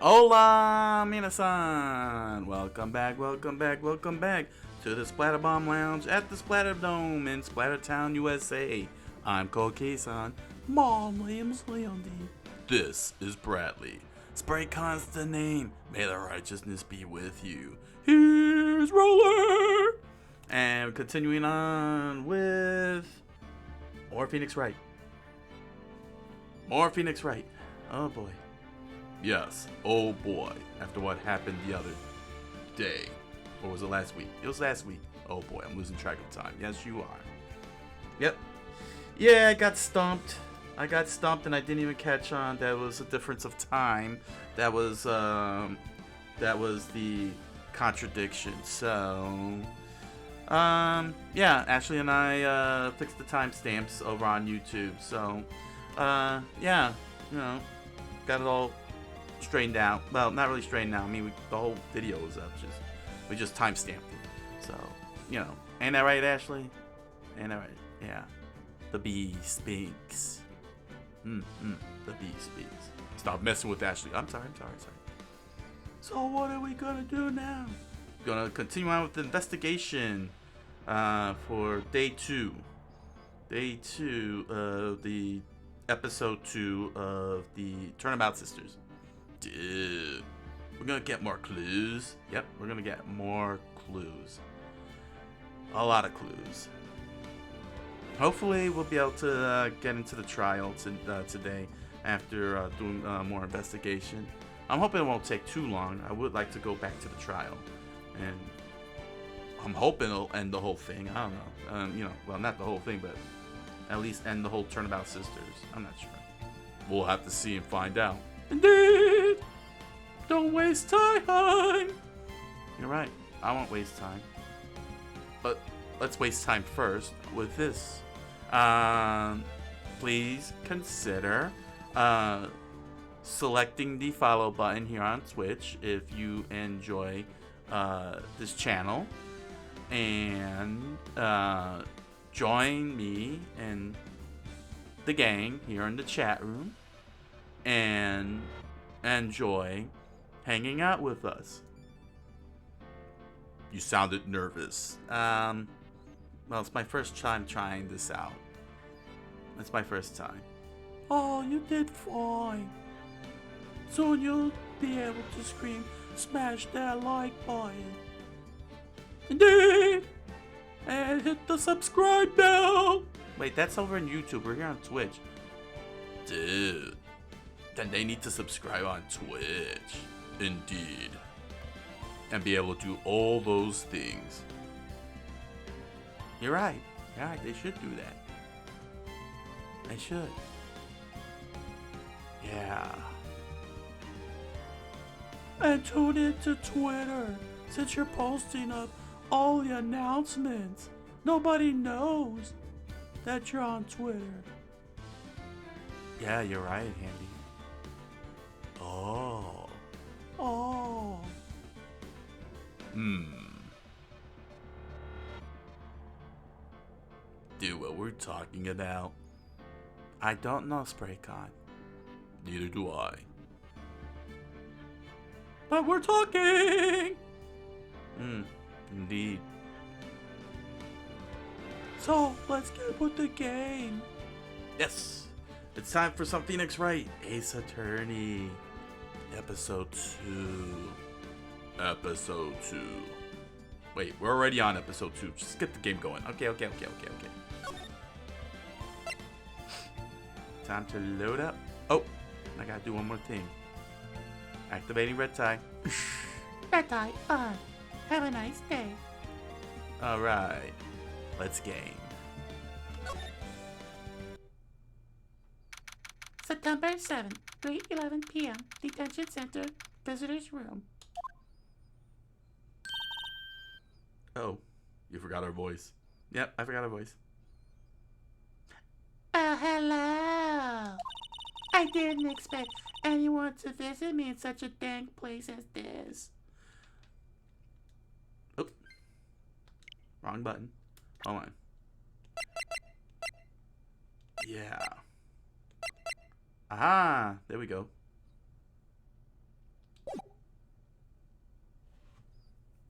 Hola, minasan! Welcome back to the Splatterbomb Lounge at the Splatterbomb in Splattertown, USA. I'm Coqui-san. My name's Leonie. This is Bradley. Spraycon's the name. May the righteousness be with you. Here's Roller! And continuing on with more Phoenix Wright. More Phoenix Wright. Oh boy. Yes, oh boy, after what happened the other day. Or was it last week? It was last week. Oh boy, I'm losing track of time. Yes, you are. Yep. Yeah, I got stumped and I didn't even catch on. That was a difference of time. That was the contradiction. So, yeah, Ashley and I fixed the timestamps over on YouTube. So, yeah, you know, got it all straightened out. Well, not really straightened out. I mean, the whole video was up. We just time stamped it. So, you know, ain't that right, Ashley? Ain't that right? Yeah. The bee speaks. The bee speaks. Stop messing with Ashley. I'm sorry. So what are we gonna do now? Gonna continue on with the investigation for day 2. Day 2 of the episode 2 of the Turnabout Sisters. Dude, we're gonna get more clues. Yep, we're gonna get more clues. A lot of clues. Hopefully, we'll be able to get into the trial today after doing more investigation. I'm hoping it won't take too long. I would like to go back to the trial, and I'm hoping it'll end the whole thing. I don't know. You know, well, not the whole thing, but at least end the whole Turnabout Sisters. I'm not sure. We'll have to see and find out. Indeed! Don't waste time! You're right. I won't waste time. But let's waste time first with this. Please consider selecting the follow button here on Twitch if you enjoy this channel. And join me and the gang here in the chat room and enjoy hanging out with us. You sounded nervous. Well, it's my first time trying this out. It's my first time. Oh, you did fine. Soon you'll be able to scream, smash that like button. Indeed! And hit the subscribe bell! Wait, that's over on YouTube. We're here on Twitch. Dude. Then they need to subscribe on Twitch. Indeed. And be able to do all those things. You're right. They should do that. They should. Yeah. And tune into Twitter, since you're posting up all the announcements. Nobody knows that you're on Twitter. Yeah, you're right, Handy. Oh. Do what we're talking about. I don't know, Spraycon. Neither do I. But we're talking! Indeed. So, let's get with the game. Yes! It's time for some Phoenix Wright. Ace Attorney. Episode 2. Wait, we're already on episode 2. Just get the game going. Okay. Time to load up. Oh, I gotta do one more thing. Activating red tie. Red tie on. Have a nice day. Alright, let's game. September 7th, 3:11 p.m. Detention Center, Visitors Room. Oh, you forgot our voice. Yep, I forgot our voice. Oh, hello. I didn't expect anyone to visit me in such a dank place as this. Oh, wrong button. Hold on. Yeah. Aha, there we go.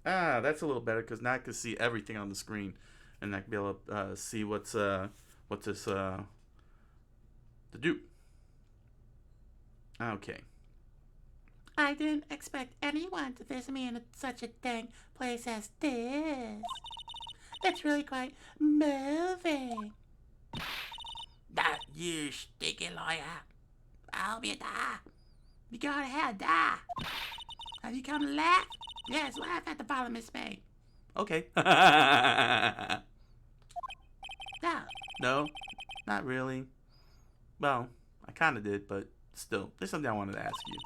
Ah, that's a little better because now I can see everything on the screen, and I can be able to see what's this to do. Okay. I didn't expect anyone to visit me in such a dang place as this. It's really quite moving. That you sticky liar. I'll be there. You go ahead, there. Have you come to laugh? Yes, laugh at the bottom of me. Okay. No. No, not really. Well, I kind of did, but still, there's something I wanted to ask you.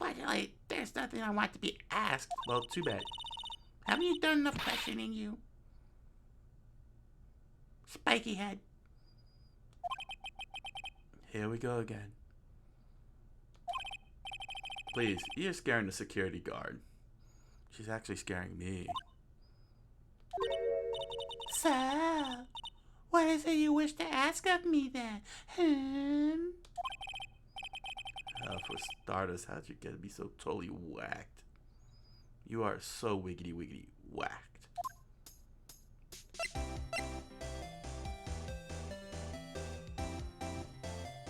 Unfortunately, there's nothing I want to be asked. Well, too bad. Haven't you done enough questioning, you? Spiky head. Here we go again. Please, you're scaring the security guard. She's actually scaring me. So, what is it you wish to ask of me then? For starters, how'd you get to be so totally whacked? You are so wiggity wiggity whacked.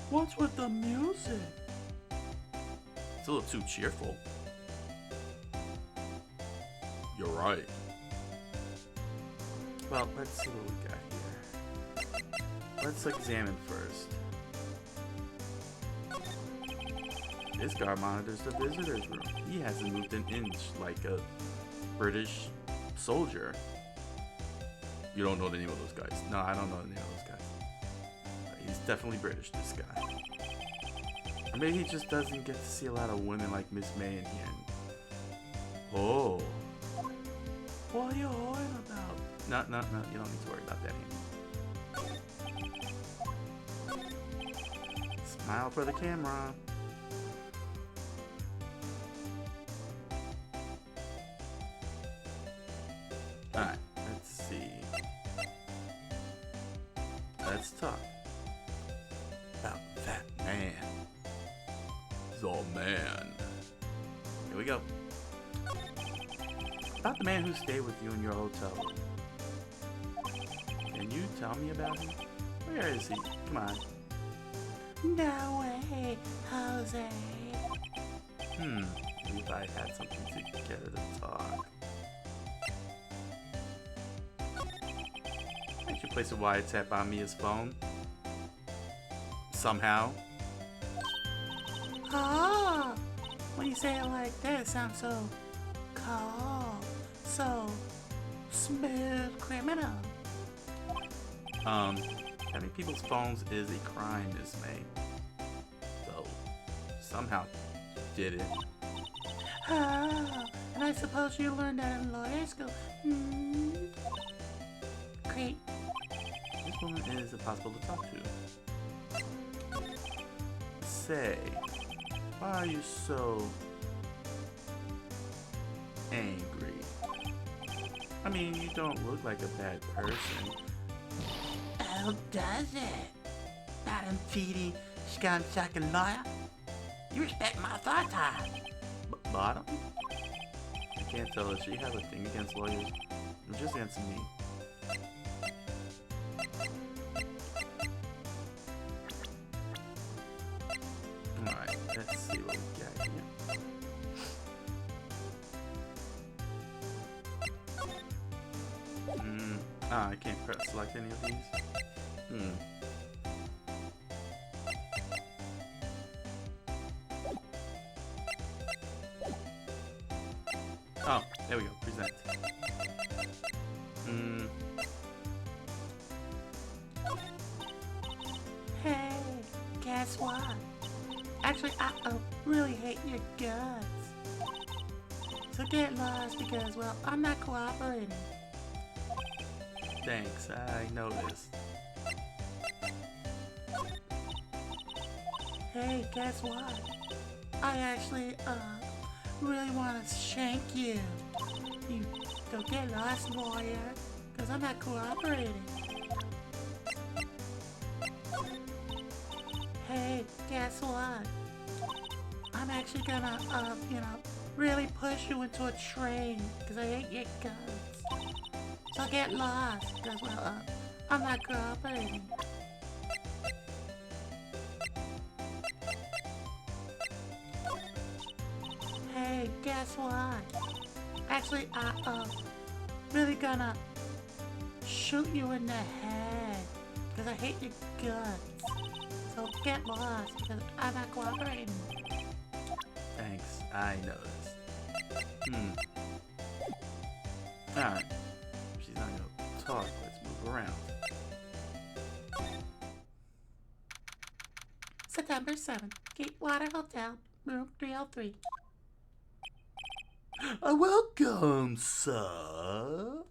What's with the music? It's a little too cheerful. You're right. Well, let's see what we got here. Let's examine first. This guard monitors the visitors room. He hasn't moved an inch like a British soldier. You don't know the name of those guys. No, I don't know the name of those guys. He's definitely British, this guy. Or maybe he just doesn't get to see a lot of women like Miss May in here. Oh. What are you worrying about? No, you don't need to worry about that anymore. Smile for the camera. Alright, let's see. Let's talk about that man. The man. Here we go. About the man who stayed with you in your hotel room. Can you tell me about him? Where is he? Come on. No way, Jose. Maybe if I had something together to talk. Why don't you place a wiretap on Mia's phone? Somehow. Oh, when you say it like that, it sounds so calm, so smooth criminal. Having people's phones is a crime, Miss May. So, somehow you did it. Oh, and I suppose you learned that in lawyer school. Great. This woman is impossible to talk to. Say, why are you so angry? I mean, you don't look like a bad person. Oh, does it? Madam Feedy, scum sucking lawyer? You respect my thought time. Bottom? I can't tell if she has a thing against lawyers. Just answer me. Alright, let's see what we got here. I can't select any of these. Oh, there we go. Present. Hey, guess what? Actually, I really hate your guts. So get lost because, well, I'm not cooperating. Thanks, I noticed. Hey, guess what? I actually, really want to shank you. You don't get lost, lawyer, because I'm not cooperating. Hey, guess what? I'm actually gonna, really push you into a train because I hate your guts. So get lost because, well, I'm not cooperating. Hey, guess what? Actually, really gonna shoot you in the head because I hate your guts. So get lost because I'm not cooperating. Thanks, I noticed. Alright. She's not gonna talk, let's move around. September 7th, Gatewater Hotel, room 303. Welcome, sir.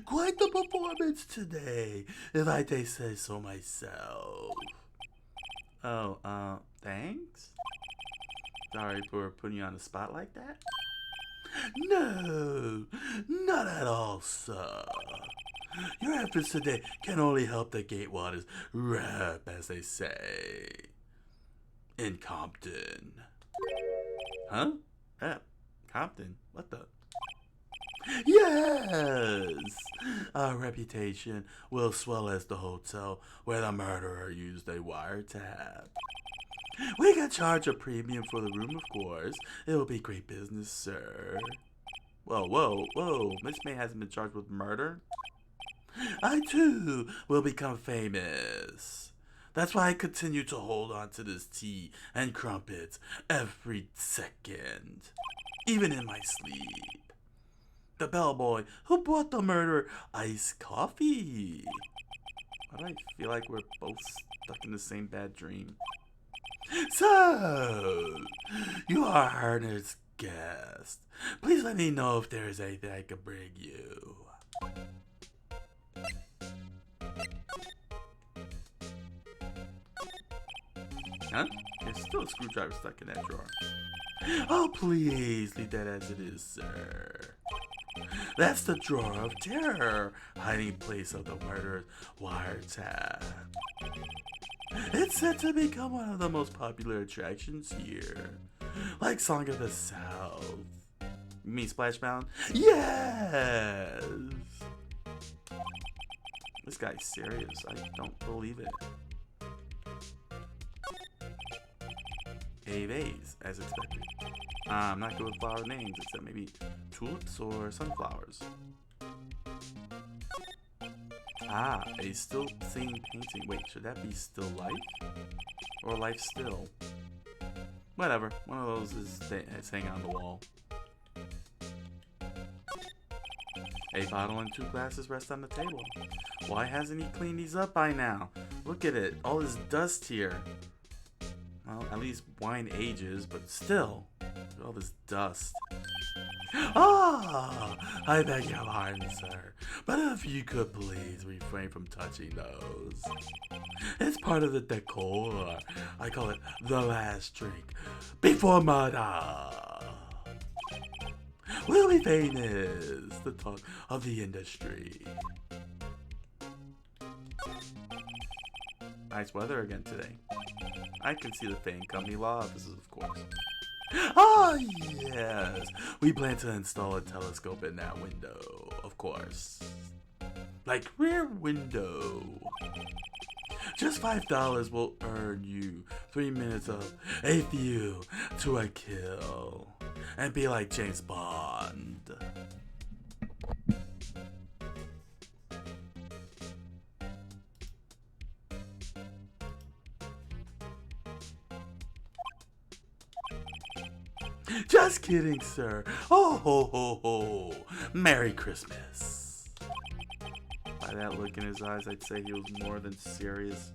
Quite the performance today, if I may say so myself. Oh, thanks? Sorry for putting you on the spot like that? No, not at all, sir. Your efforts today can only help the Gatewaters rap, as they say. In Compton. Huh? Rap? Compton? What the? Yes! Our reputation will swell as the hotel where the murderer used a wiretap. We can charge a premium for the room, of course. It will be great business, sir. Whoa. Miss May hasn't been charged with murder? I, too, will become famous. That's why I continue to hold on to this tea and crumpets every second, even in my sleep. The bellboy who brought the murderer iced coffee. Why do I feel like we're both stuck in the same bad dream? So, you are Herner's guest. Please let me know if there is anything I can bring you. Huh? There's still a screwdriver stuck in that drawer. Oh, please, leave that as it is, sir. That's the drawer of terror, hiding place of the murderer's wiretap. It's set to become one of the most popular attractions here. Like Song of the South. You mean Splash Mountain? Yes! This guy's serious. I don't believe it. A's, as expected. I'm not good with flower names, except maybe tulips or sunflowers. Ah, a still scene painting. Wait, should that be still life? Or life still? Whatever, one of those is hanging on the wall. A bottle and 2 glasses rest on the table. Why hasn't he cleaned these up by now? Look at it, all this dust here. Well, at least wine ages, but still, look at all this dust. Ah, I beg your pardon, sir, but if you could please refrain from touching those. It's part of the decor. I call it the last drink before murder. We'll be famous, the talk of the industry. Nice weather again today. I can see the Fane Company law offices, of course. Ah, yes. We plan to install a telescope in that window, of course. Like Rear Window. Just $5 will earn you 3 minutes of a view to a kill. And be like James Bond. Just kidding, sir. Oh, ho, ho, ho. Merry Christmas. By that look in his eyes, I'd say he was more than serious.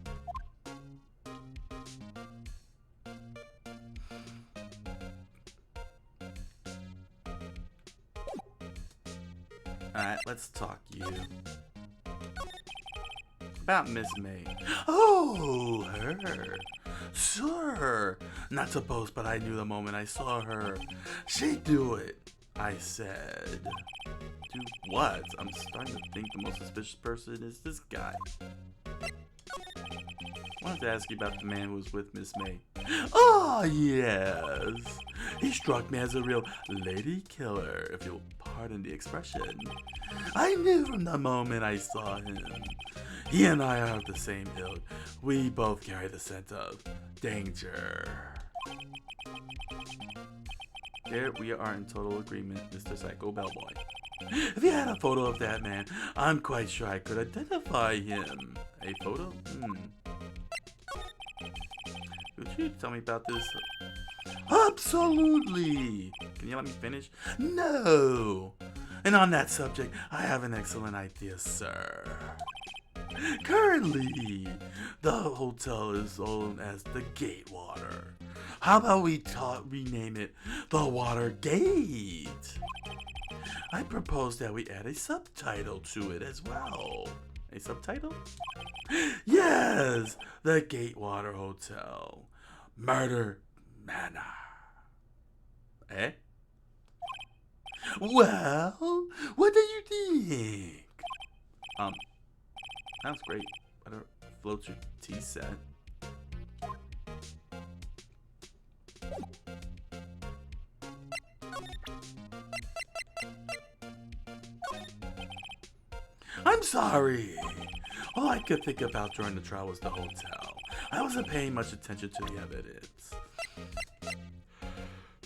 Alright, let's talk, you. About Miss May. Oh, her. Sure. Not to boast, but I knew the moment I saw her. She'd do it, I said. Do what? I'm starting to think the most suspicious person is this guy. I wanted to ask you about the man who was with Miss May. Oh, yes. He struck me as a real lady killer, if you'll pardon the expression. I knew from the moment I saw him. He and I are of the same ilk. We both carry the scent of danger. There we are in total agreement, Mr. Psycho Bellboy. If you had a photo of that man, I'm quite sure I could identify him. A photo? Could you tell me about this? Absolutely! Can you let me finish? No! And on that subject, I have an excellent idea, sir. Currently, the hotel is known as the Gatewater. How about we rename it the Watergate? I propose that we add a subtitle to it as well. A subtitle? Yes! The Gatewater Hotel. Murder Manor. Eh? Well, what do you think? Sounds great. Better float your tea set. I'm sorry. All I could think about during the trial was the hotel. I wasn't paying much attention to the evidence.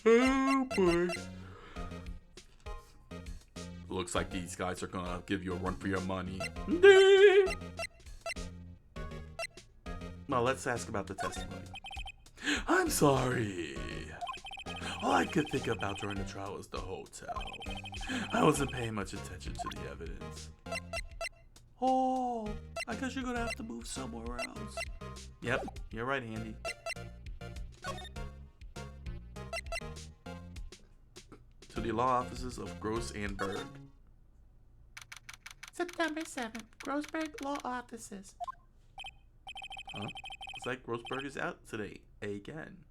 Oh boy. Looks like these guys are gonna give you a run for your money. Well, let's ask about the testimony. I'm sorry. All I could think about during the trial was the hotel. I wasn't paying much attention to the evidence. Oh, I guess you're gonna have to move somewhere else. Yep, you're right, Andy. To the law offices of Gross and Berg. September 7th, Grossberg Law Offices. Huh? Looks like Grossberg is out today. Again.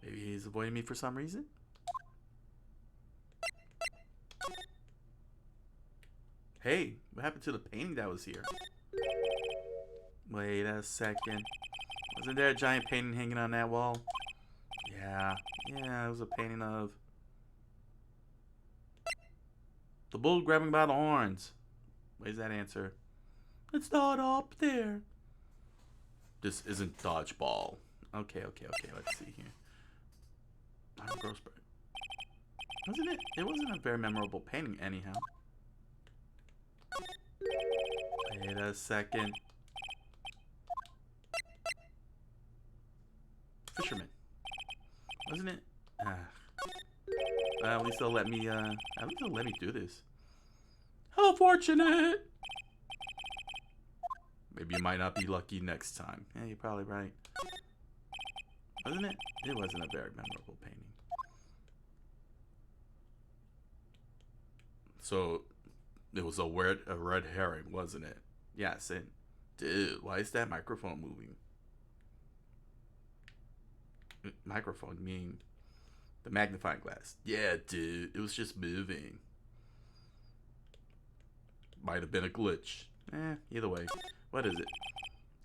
Maybe he's avoiding me for some reason? Hey, what happened to the painting that was here? Wait a second. Wasn't there a giant painting hanging on that wall? Yeah, it was a painting of the bull grabbing by the horns. Where's that answer? It's not up there. This isn't dodgeball. Okay, let's see here. Grossberg. Wasn't it? It wasn't a very memorable painting anyhow. Wait a second. Fisherman. Wasn't it? At least they'll let me do this. How fortunate! Maybe you might not be lucky next time. Yeah, you're probably right. Wasn't it? It wasn't a very memorable painting. So, it was a red herring, wasn't it? Yes, and dude, why is that microphone moving? Microphone, you mean the magnifying glass? Yeah, dude, it was just moving. Might have been a glitch. Either way. What is it?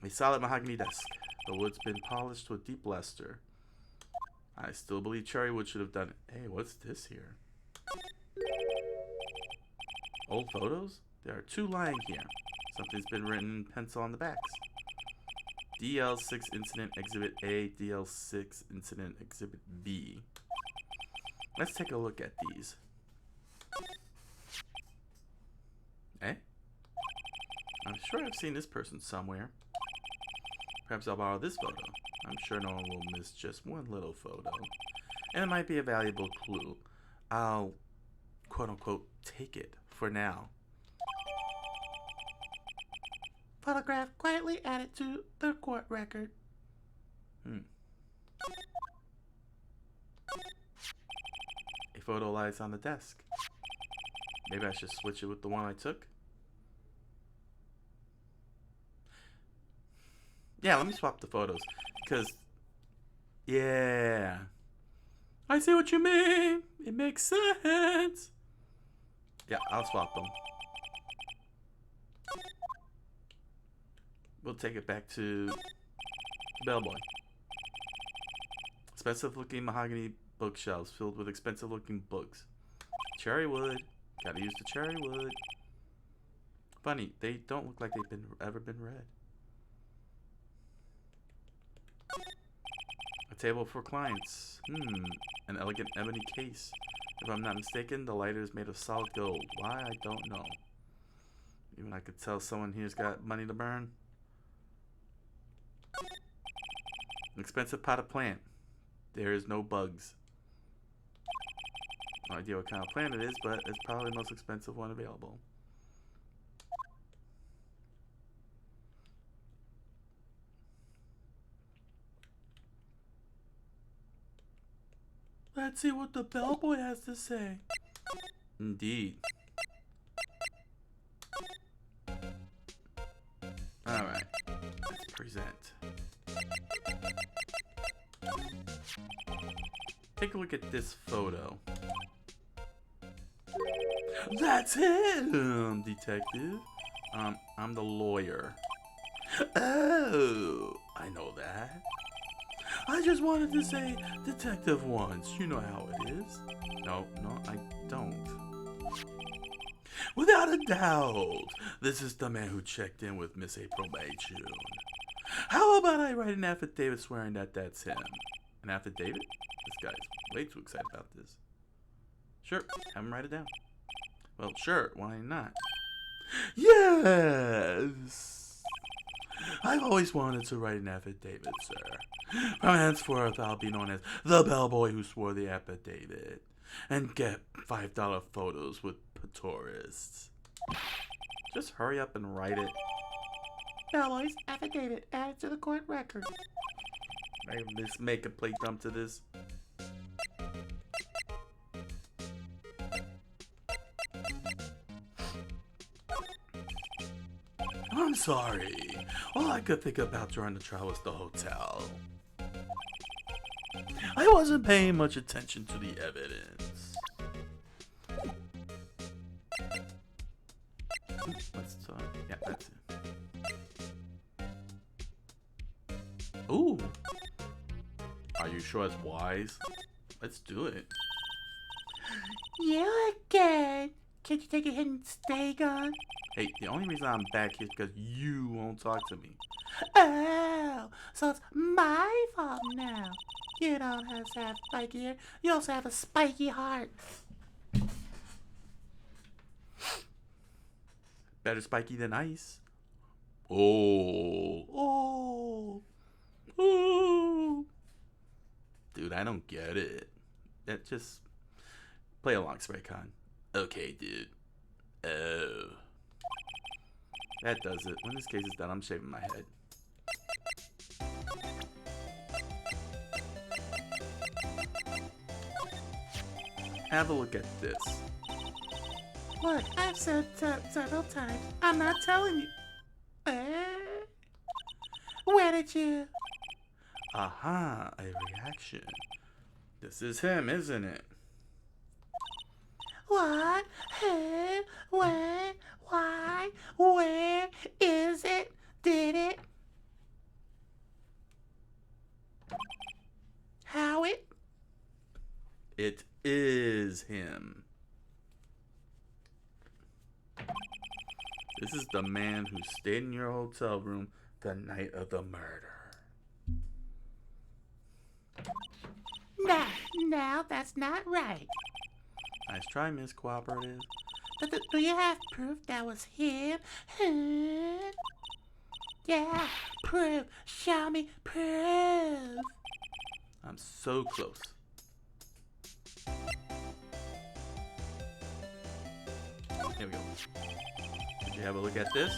A solid mahogany desk. The wood's been polished with deep luster. I still believe Cherrywood should have done it. Hey, what's this here? Old photos? There are two lying here. Something's been written in pencil on the backs. DL6 Incident Exhibit A, DL6 Incident Exhibit B. Let's take a look at these. Eh? I'm sure I've seen this person somewhere. Perhaps I'll borrow this photo. I'm sure no one will miss just one little photo. And it might be a valuable clue. I'll, quote-unquote, take it for now. Photograph quietly added to the court record. A photo lies on the desk. Maybe I should switch it with the one I took. Yeah, let me swap the photos. Because, yeah. I see what you mean. It makes sense. Yeah, I'll swap them. We'll take it back to Bellboy. Expensive-looking mahogany bookshelves filled with expensive-looking books. Cherry wood. Gotta use the cherry wood. Funny, they don't look like they've ever been read. A table for clients. An elegant ebony case. If I'm not mistaken, the lighter is made of solid gold. Why, I don't know. Even I could tell someone here's got money to burn. An expensive potted plant. There is no bugs. No idea what kind of plant it is, but it's probably the most expensive one available. Let's see what the bellboy has to say. Indeed. Alright. Let's present. Take a look at this photo. That's him, detective. I'm the lawyer. Oh, I know that. I just wanted to say detective once. You know how it is. No, I don't. Without a doubt, this is the man who checked in with Miss April May June. How about I write an affidavit swearing that that's him? An affidavit? This guy's way too excited about this. Sure, have him write it down. Well, sure, why not? Yes! I've always wanted to write an affidavit, sir. From henceforth, I'll be known as the bellboy who swore the affidavit. And get $5 photos with tourists. Just hurry up and write it. Bellboy's affidavit added to the court record. Let's make a plate dump to this. I'm sorry. All I could think about during the trial was the hotel. I wasn't paying much attention to the evidence. Let's talk. Yeah, that's it. Ooh. Are you sure it's wise? Let's do it. You again. Can't you take a hint and stay gone? Hey, the only reason I'm back here is because you won't talk to me. Oh, so it's my fault now. You don't have to have spiky hair. You also have a spiky heart. Better spiky than ice. Oh. Dude, I don't get it. That just play along, Spraycon. Okay, dude. Oh. That does it. When this case is done, I'm shaving my head. Have a look at this. Look, I've said several times, I'm not telling you. Where did you? Aha, a reaction. This is him, isn't it? What? Who? When? Why? Where is it? Did it? How it? It is him. This is the man who stayed in your hotel room the night of the murder. No, that's not right. Nice try, Miss Cooperative. Do you have proof that was him? Huh? Yeah, proof. Show me proof. I'm so close. Here we go. Did you have a look at this?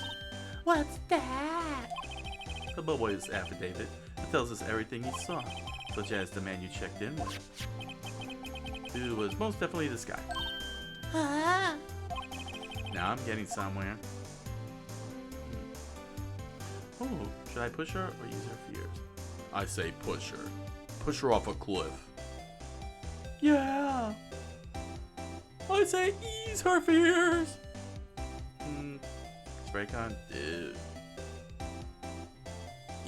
What's that? The bellboy's affidavit. It tells us everything he saw, such as the man you checked in with. Who was most definitely this guy. Huh? Now I'm getting somewhere. Oh, should I push her or use her fears? I say push her. Push her off a cliff. Yeah. I say ease her fears. Spraycon, dude.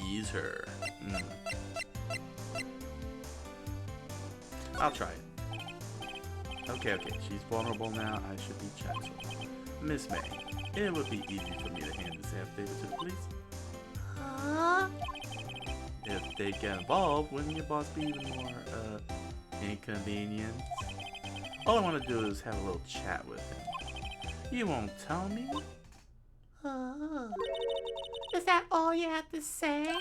Ease her. I'll try it. Okay, she's vulnerable now. I should be gentle. Miss May, it would be easy for me to hand this affidavit to the police. Huh? If they get involved, wouldn't your boss be even more, inconvenienced? All I want to do is have a little chat with him. You won't tell me? Oh. Is that all you have to say?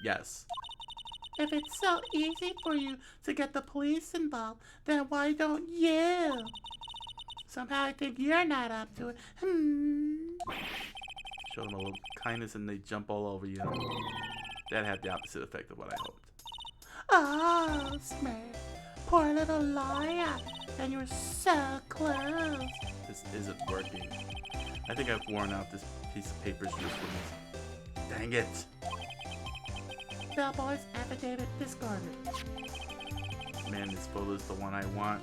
Yes. If it's so easy for you to get the police involved, then why don't you? Somehow I think you're not up to it. Show them a little kindness and they jump all over you. That had the opposite effect of what I hoped. Oh, Smurf. Poor little liar. And you were so close. This isn't working. I think I've worn out this piece of paper's usefulness. Dang it! Bellboy's affidavit discarded. Man, this photo is the one I want.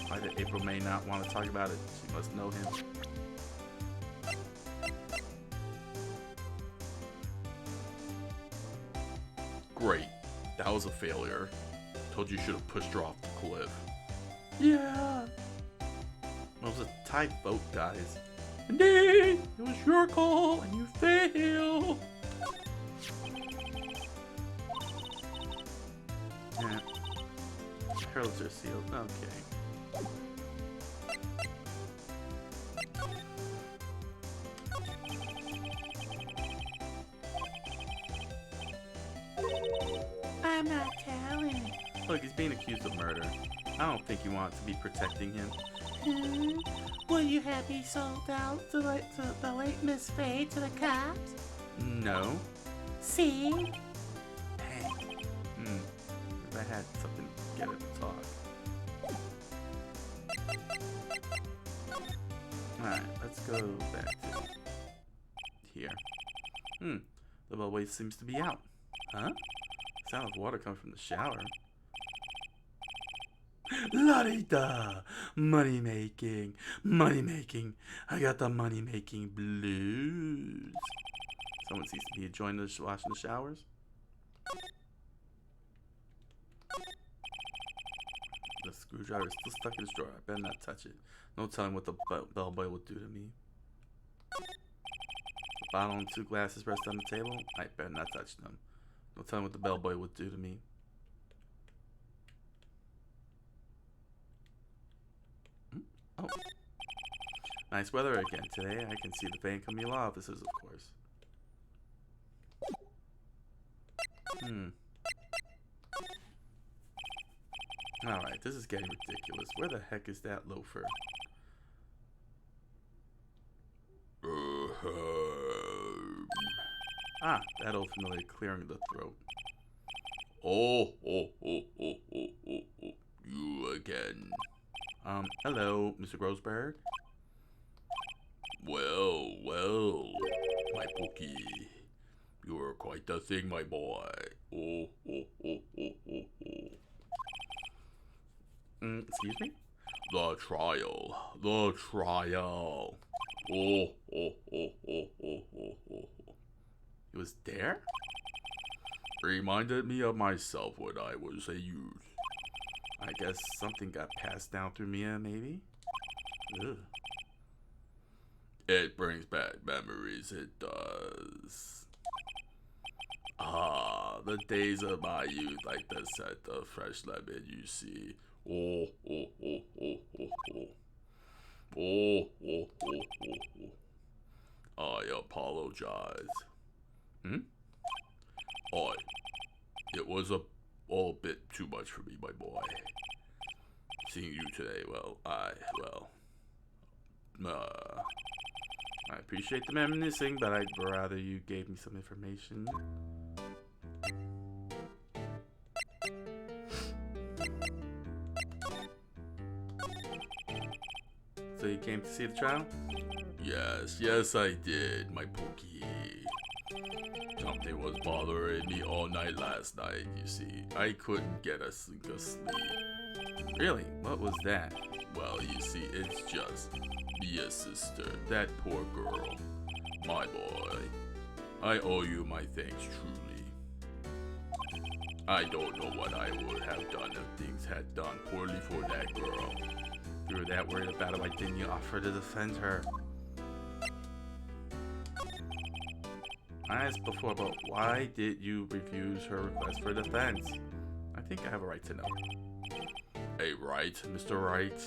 Why did April May not want to talk about it? She must know him. Great. That was a failure. Told you should have pushed her off the cliff. Yeah. It was a tight vote, guys. Indeed! It was your call, and you failed! Yeah. Heralds are sealed. Okay. I'm not telling. Look, he's being accused of murder. I don't think you want to be protecting him. Will you have me sold out to the late Miss Faye to the cops? No. See? Dang. If I had something to get her to talk. Alright, let's go back to here. The bellway seems to be out. Huh? Sound of water coming from the shower. La-di-da! Money making! Money making! I got the money making blues! Someone seems to be enjoying washing the showers. The screwdriver is still stuck in his drawer. I better not touch it. No telling what the bellboy will do to me. The bottle and 2 glasses rest on the table. I better not touch them. No telling what the bellboy would do to me. Oh. Nice weather again today. I can see the fan coming to law offices, of course. Alright, this is getting ridiculous. Where the heck is that loafer? Ah, that old familiar clearing the throat. Oh, you again. Hello, Mr. Grossberg. Well, my bookie. You are quite the thing, my boy. Excuse me? The trial. He was there? Reminded me of myself when I was a youth. I guess something got passed down through Mia, maybe? Ugh. It brings back memories, it does. Ah, the days of my youth, like the scent of fresh lemon, you see. I apologize. It was all a bit too much for me, my boy. Seeing you today, I appreciate the reminiscing, but I'd rather you gave me some information. So you came to see the trial? Yes, I did, my pookie. Something was bothering me all night last night, you see. I couldn't get a sink of sleep. Really? What was that? Well, you see, it's just Mia's sister, that poor girl. My boy, I owe you my thanks truly. I don't know what I would have done if things had done poorly for that girl. If you were that worried about it, why didn't you offer to defend her? I asked before, but why did you refuse her request for defense? I think I have a right to know. A right, Mr. Wright?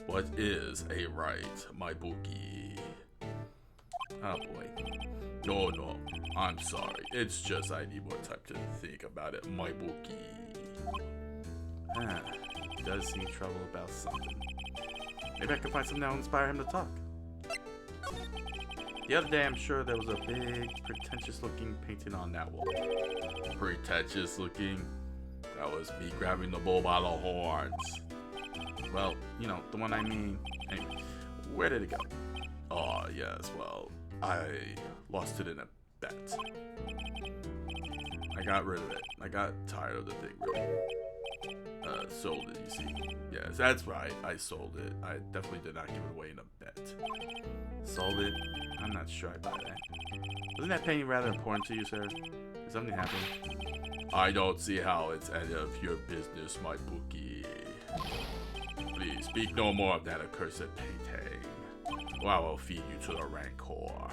What is a right, my bookie? Oh boy. No, I'm sorry. It's just I need more time to think about it, my bookie. He does seem trouble about something. Maybe I can find something that will inspire him to talk. The other day, I'm sure there was a big, pretentious-looking painting on that wall. Pretentious-looking? That was me grabbing the bull by the horns. Well, you know, the one I mean. Anyway, where did it go? Oh, yes, well, I lost it in a bet. I got rid of it. I got tired of the thing, really. Sold it, you see. Yes, that's right. I sold it. I definitely did not give it away in a bet. Sold it? I'm not sure I buy that. Wasn't that painting rather important to you, sir? Did something happen? I don't see how it's any of your business, my bookie. Please, speak no more of that accursed painting, or I will feed you to the rancor.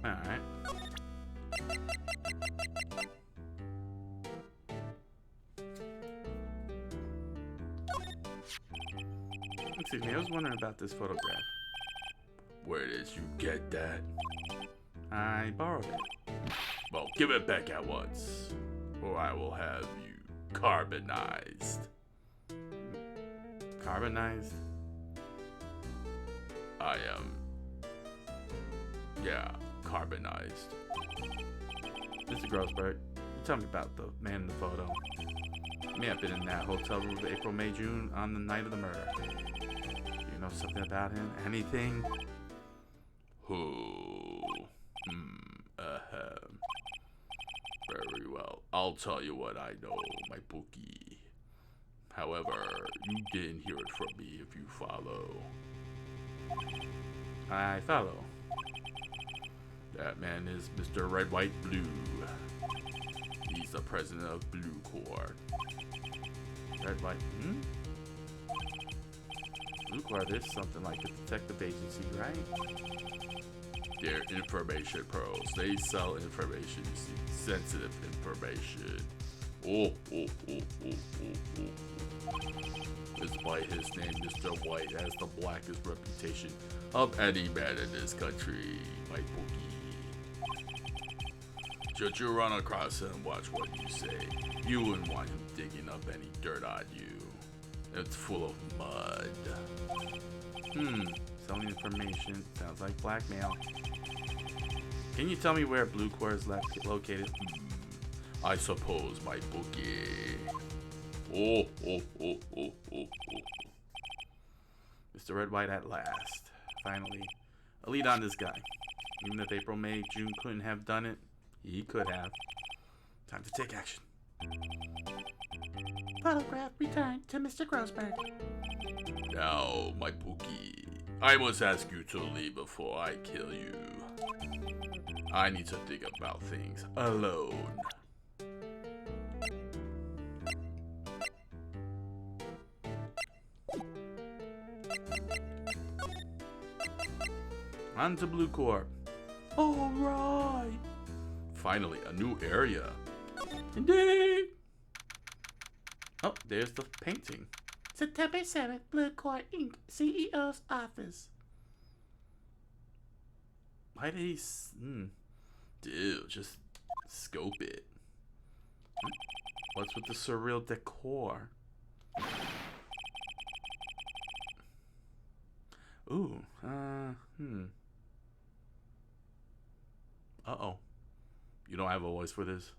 Alright. Excuse me, I was wondering about this photograph. Where did you get that? I borrowed it. Well, give it back at once, or I will have you carbonized. Carbonized? I am... yeah, carbonized. Mr. Grossberg, tell me about the man in the photo. He may have been in that hotel room April, May, June on the night of the murder. Do you know something about him? Anything? Who? Very well. I'll tell you what I know, my bookie. However, you didn't hear it from me if you follow. I follow. That man is Mr. Red, White, Blue. He's the president of Blue Corps. Red, White, Blue Corps, there's something like a detective agency, right? They're information pros. They sell information, you see. Sensitive information. Oh. Despite his name, Mr. White has the blackest reputation of any man in this country, my bookie. Should you run across him, watch what you say. You wouldn't want him digging up any dirt on you. It's full of mud. Selling information. Sounds like blackmail. Can you tell me where Blue Corps is located? I suppose, my bookie. Oh. Mr. Red White at last. Finally. A lead on this guy. Even if April, May, June couldn't have done it, he could have. Time to take action. Photograph returned to Mr. Grossberg. Now, my bookie, I must ask you to leave before I kill you. I need to think about things alone. On to Blue Corps. All right. Finally, a new area. Indeed. Oh, there's the painting. September 7th, Blue Corps Inc., CEO's office. Why did he... Dude, just scope it. What's with the surreal decor? Ooh, Uh-oh. You don't have a voice for this?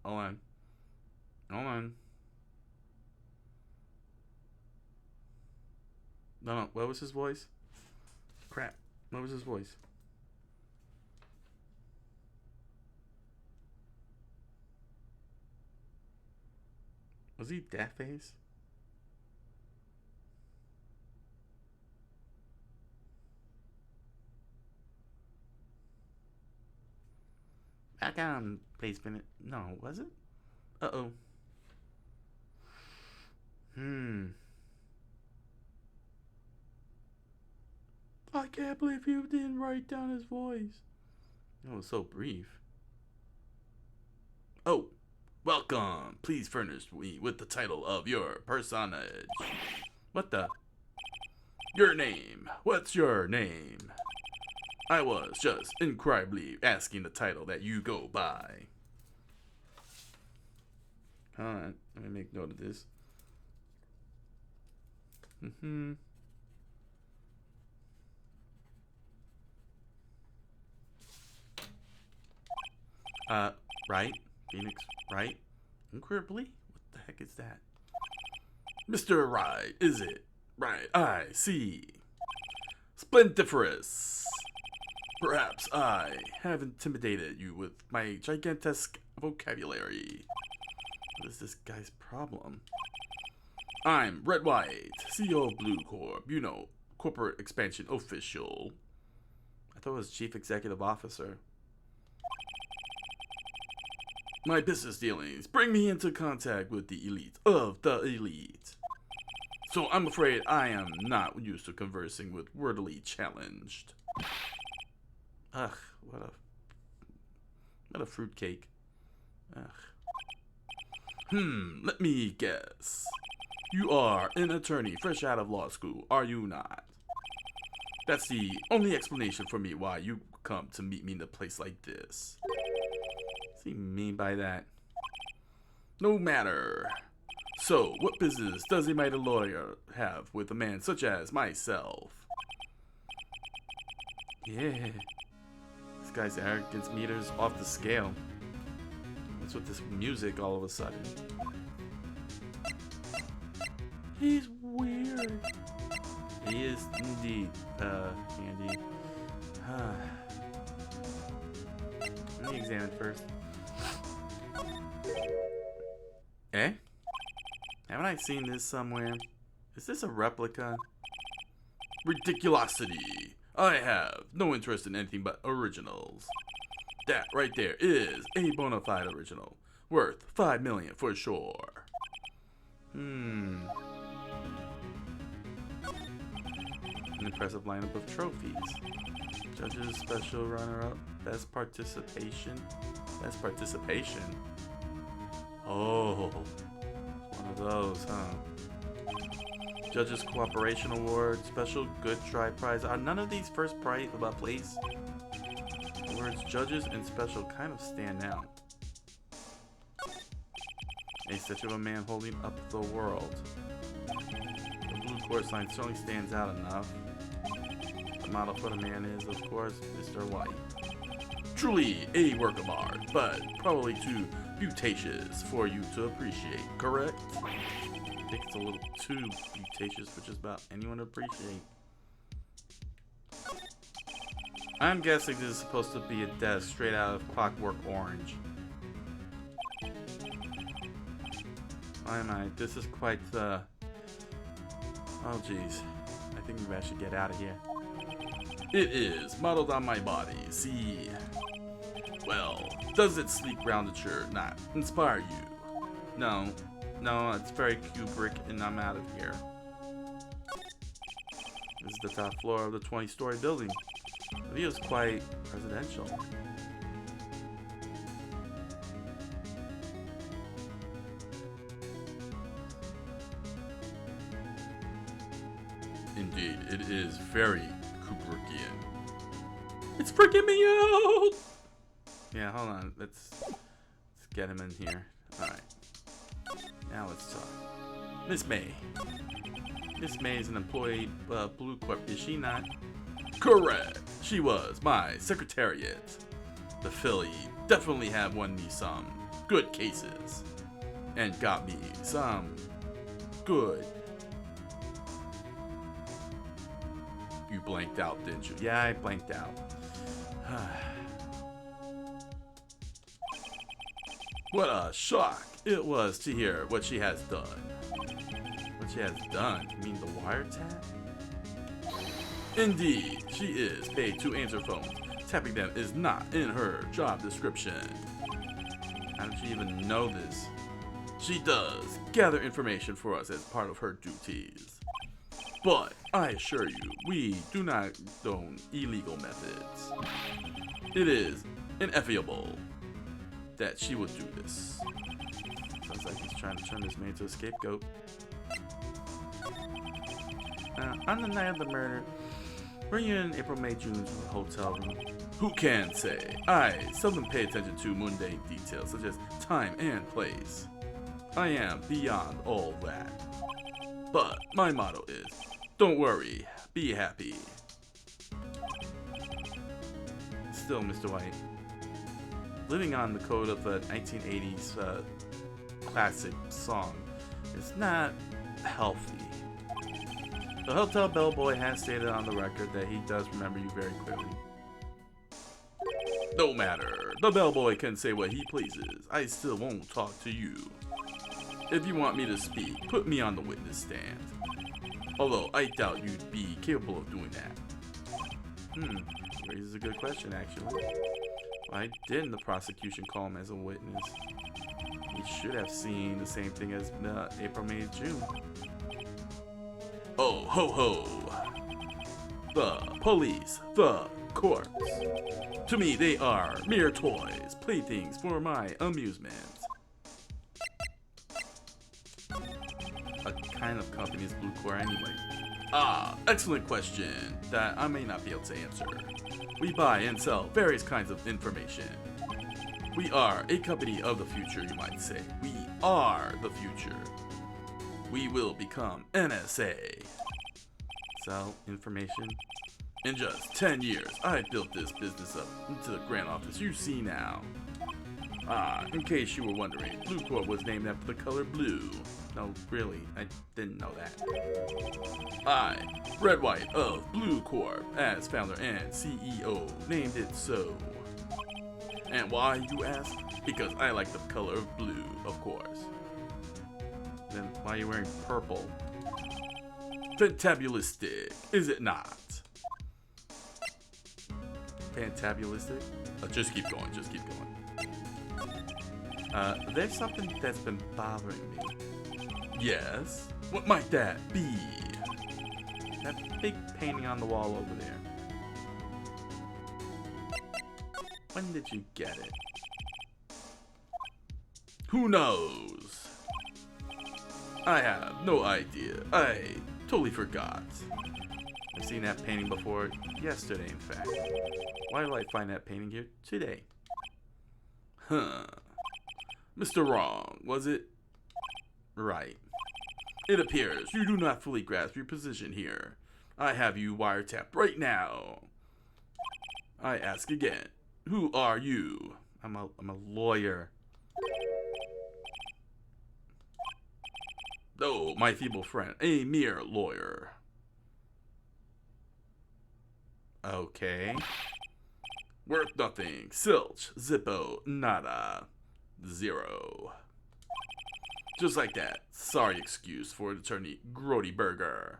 Hold on. No, what was his voice? Crap. What was his voice? Was he Deathface? Welcome, placement. No, was it? Uh-oh. I can't believe you didn't write down his voice. It was so brief. Oh, welcome. Please furnish me with the title of your personage. What the? Your name. What's your name? I was just incredibly asking the title that you go by. Hold on. Let me make note of this. Right? Phoenix Wright? Incredibly? What the heck is that? Mr. Wright, is it? Right, I see. Splendiferous. Perhaps I have intimidated you with my gigantesque vocabulary. What is this guy's problem? I'm Red White, CEO of Blue Corp, you know, corporate expansion official. I thought it was Chief Executive Officer. My business dealings bring me into contact with the elite of the elite. So I'm afraid I am not used to conversing with wordily challenged. Ugh, what a fruitcake. Ugh. Let me guess. You are an attorney fresh out of law school, are you not? That's the only explanation for me why you come to meet me in a place like this. What does he mean by that? No matter. So, what business does a mighty lawyer have with a man such as myself? Yeah. This guy's arrogance meter's off the scale. What's with this music all of a sudden? He's weird. He is indeed, Andy. Let me examine first. Eh? Haven't I seen this somewhere? Is this a replica? Ridiculosity! I have no interest in anything but originals. That right there is a bona fide original. Worth $5 million for sure. An impressive lineup of trophies. Judges, special runner-up, best participation. Best participation? Oh, one of those, huh? Judges Cooperation Award, Special Good Try Prize. Are none of these first prize about place? The words judges and special kind of stand out. A statue of a man holding up the world. The blue chorus line certainly stands out enough. The model for the man is, of course, Mr. White. Truly a work of art, but probably too beauticious for you to appreciate, correct? I think it's a little too beauticious for just about anyone to appreciate. I'm guessing this is supposed to be a desk straight out of Clockwork Orange. Why am I? This is quite the... Oh jeez. I think maybe I should get out of here. It is modeled on my body, see? Well, does its sleek rounded shirt not inspire you? No, it's very Kubrick and I'm out of here. This is the top floor of the 20-story building. The view is quite residential. Indeed, it is very Kubrickian. It's freaking me out! Yeah, hold on. Let's get him in here. Alright. Now let's talk. Miss May. Miss May is an employee of Blue Corp, is she not? Correct. She was my secretariat. The filly definitely have won me some good cases. And got me some good. You blanked out, didn't you? Yeah, I blanked out. What a shock it was to hear what she has done. What she has done? You mean the wiretap? Indeed, she is paid to answer phones, Tapping them is not in her job description. How did she even know this? She does gather information for us as part of her duties. But I assure you, we do not condone illegal methods. It is inevitable that she would do this. Sounds like he's trying to turn this man into a scapegoat. On the night of the murder, were you in April, May, June to the hotel room? Who can say? I seldom pay attention to mundane details such as time and place. I am beyond all that. But my motto is, don't worry, be happy. Still, Mr. White, living on the code of a 1980s classic song is not healthy. The hotel bellboy has stated on the record that he does remember you very clearly. No matter, the bellboy can say what he pleases. I still won't talk to you. If you want me to speak, put me on the witness stand. Although I doubt you'd be capable of doing that. Raises a good question, actually. Why didn't the prosecution call him as a witness? He should have seen the same thing as April, May, June. Oh, ho, ho. The police, the courts. To me, they are mere toys, playthings for my amusement. What kind of company is Blue Core anyway? Ah, excellent question that I may not be able to answer. We buy and sell various kinds of information. We are a company of the future, you might say. We are the future. We will become NSA. Sell information? In just 10 years, I built this business up into the grand office you see now. Ah, in case you were wondering, Blue Corp was named after the color blue. No, really, I didn't know that. I, Red White of Blue Corp, as founder and CEO, named it so. And why, you ask? Because I like the color of blue, of course. Then why are you wearing purple? Fantabulistic, is it not? Fantabulistic? Just keep going, just keep going. There's something that's been bothering me. Yes? What might that be? That big painting on the wall over there. When did you get it? Who knows? I have no idea. I totally forgot. I've seen that painting before, yesterday in fact. Why did I find that painting here today? Huh. Mr. Wrong, was it? Right. It appears you do not fully grasp your position here. I have you wiretapped right now. I ask again, who are you? I'm a lawyer. Oh, my feeble friend, a mere lawyer. Okay. Worth nothing. Silch. Zippo. Nada. Zero. Just like that. Sorry excuse for attorney Grody Burger.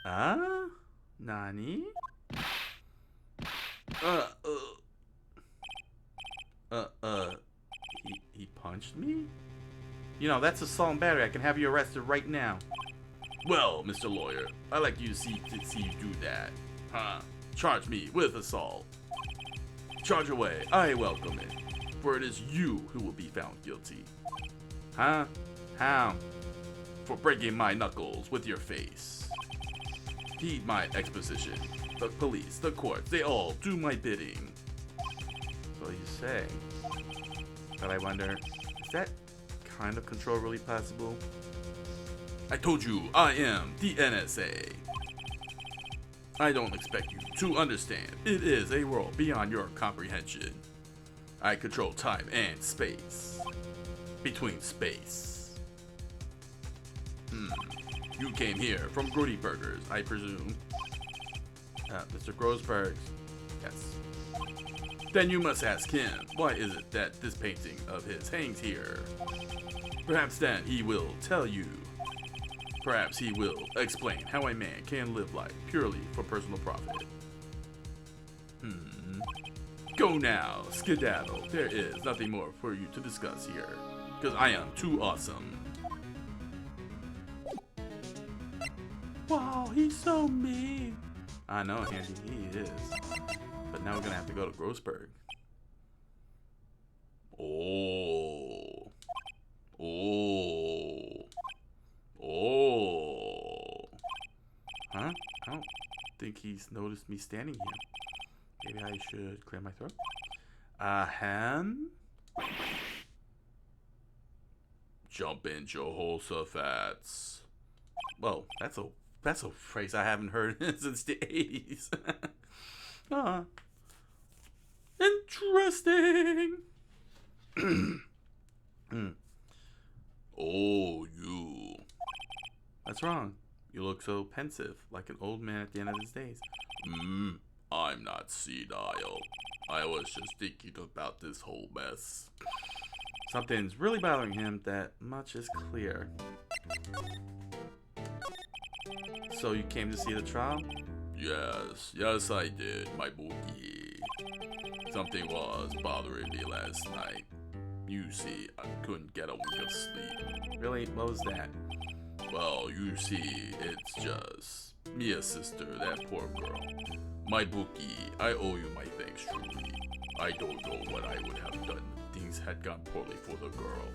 Nani? He punched me? You know, that's assault and battery. I can have you arrested right now. Well, Mr. Lawyer, I'd like you to see you do that. Huh? Charge me with assault. Charge away. I welcome it. For it is you who will be found guilty. Huh? How? For breaking my knuckles with your face. Heed my exposition. The police, the courts, they all do my bidding. So you say. But I wonder, is that kind of control really possible? I told you, I am the NSA. I don't expect you to understand. It is a world beyond your comprehension. I control time and space. Between space. You came here from Grody Burgers, I presume. Mr. Grossberg. Yes. Then you must ask him, why is it that this painting of his hangs here? Perhaps then he will tell you. Perhaps he will explain how a man can live life purely for personal profit. Go now, skedaddle. There is nothing more for you to discuss here, because I am too awesome. Wow, he's so mean. I know, Handy, he is. But now we're gonna have to go to Grossberg. Oh. Huh? I don't think he's noticed me standing here. Maybe I should clear my throat. Jump in Jehoshaphat's. Whoa, that's a phrase I haven't heard since the 80s. Interesting. Oh, you. What's wrong? You look so pensive, like an old man at the end of his days. I'm not senile. I was just thinking about this whole mess. Something's really bothering him, that much is clear. So you came to see the trial? Yes I did, my bookie. Something was bothering me last night. You see, I couldn't get a wink of sleep. Really? What was that? Well, you see, it's just Mia's sister, that poor girl. My bookie, I owe you my thanks truly. I don't know what I would have done if things had gone poorly for the girl.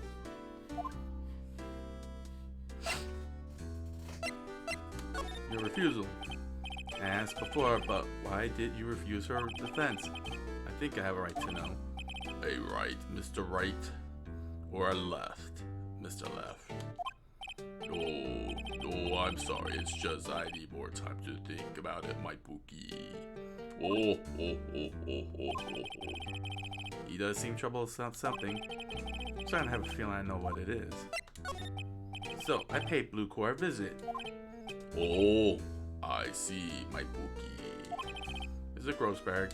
Your refusal. As before, but why did you refuse her defense? I think I have a right to know. A right, Mr. Wright? Or a left, Mr. Left? No, I'm sorry. It's just I need more time to think about it, my bookie. Oh. He does seem troubled about something. I'm starting to have a feeling I know what it is. So, I paid Blue Core a visit. Oh, I see, my bookie. Mr. Grossberg,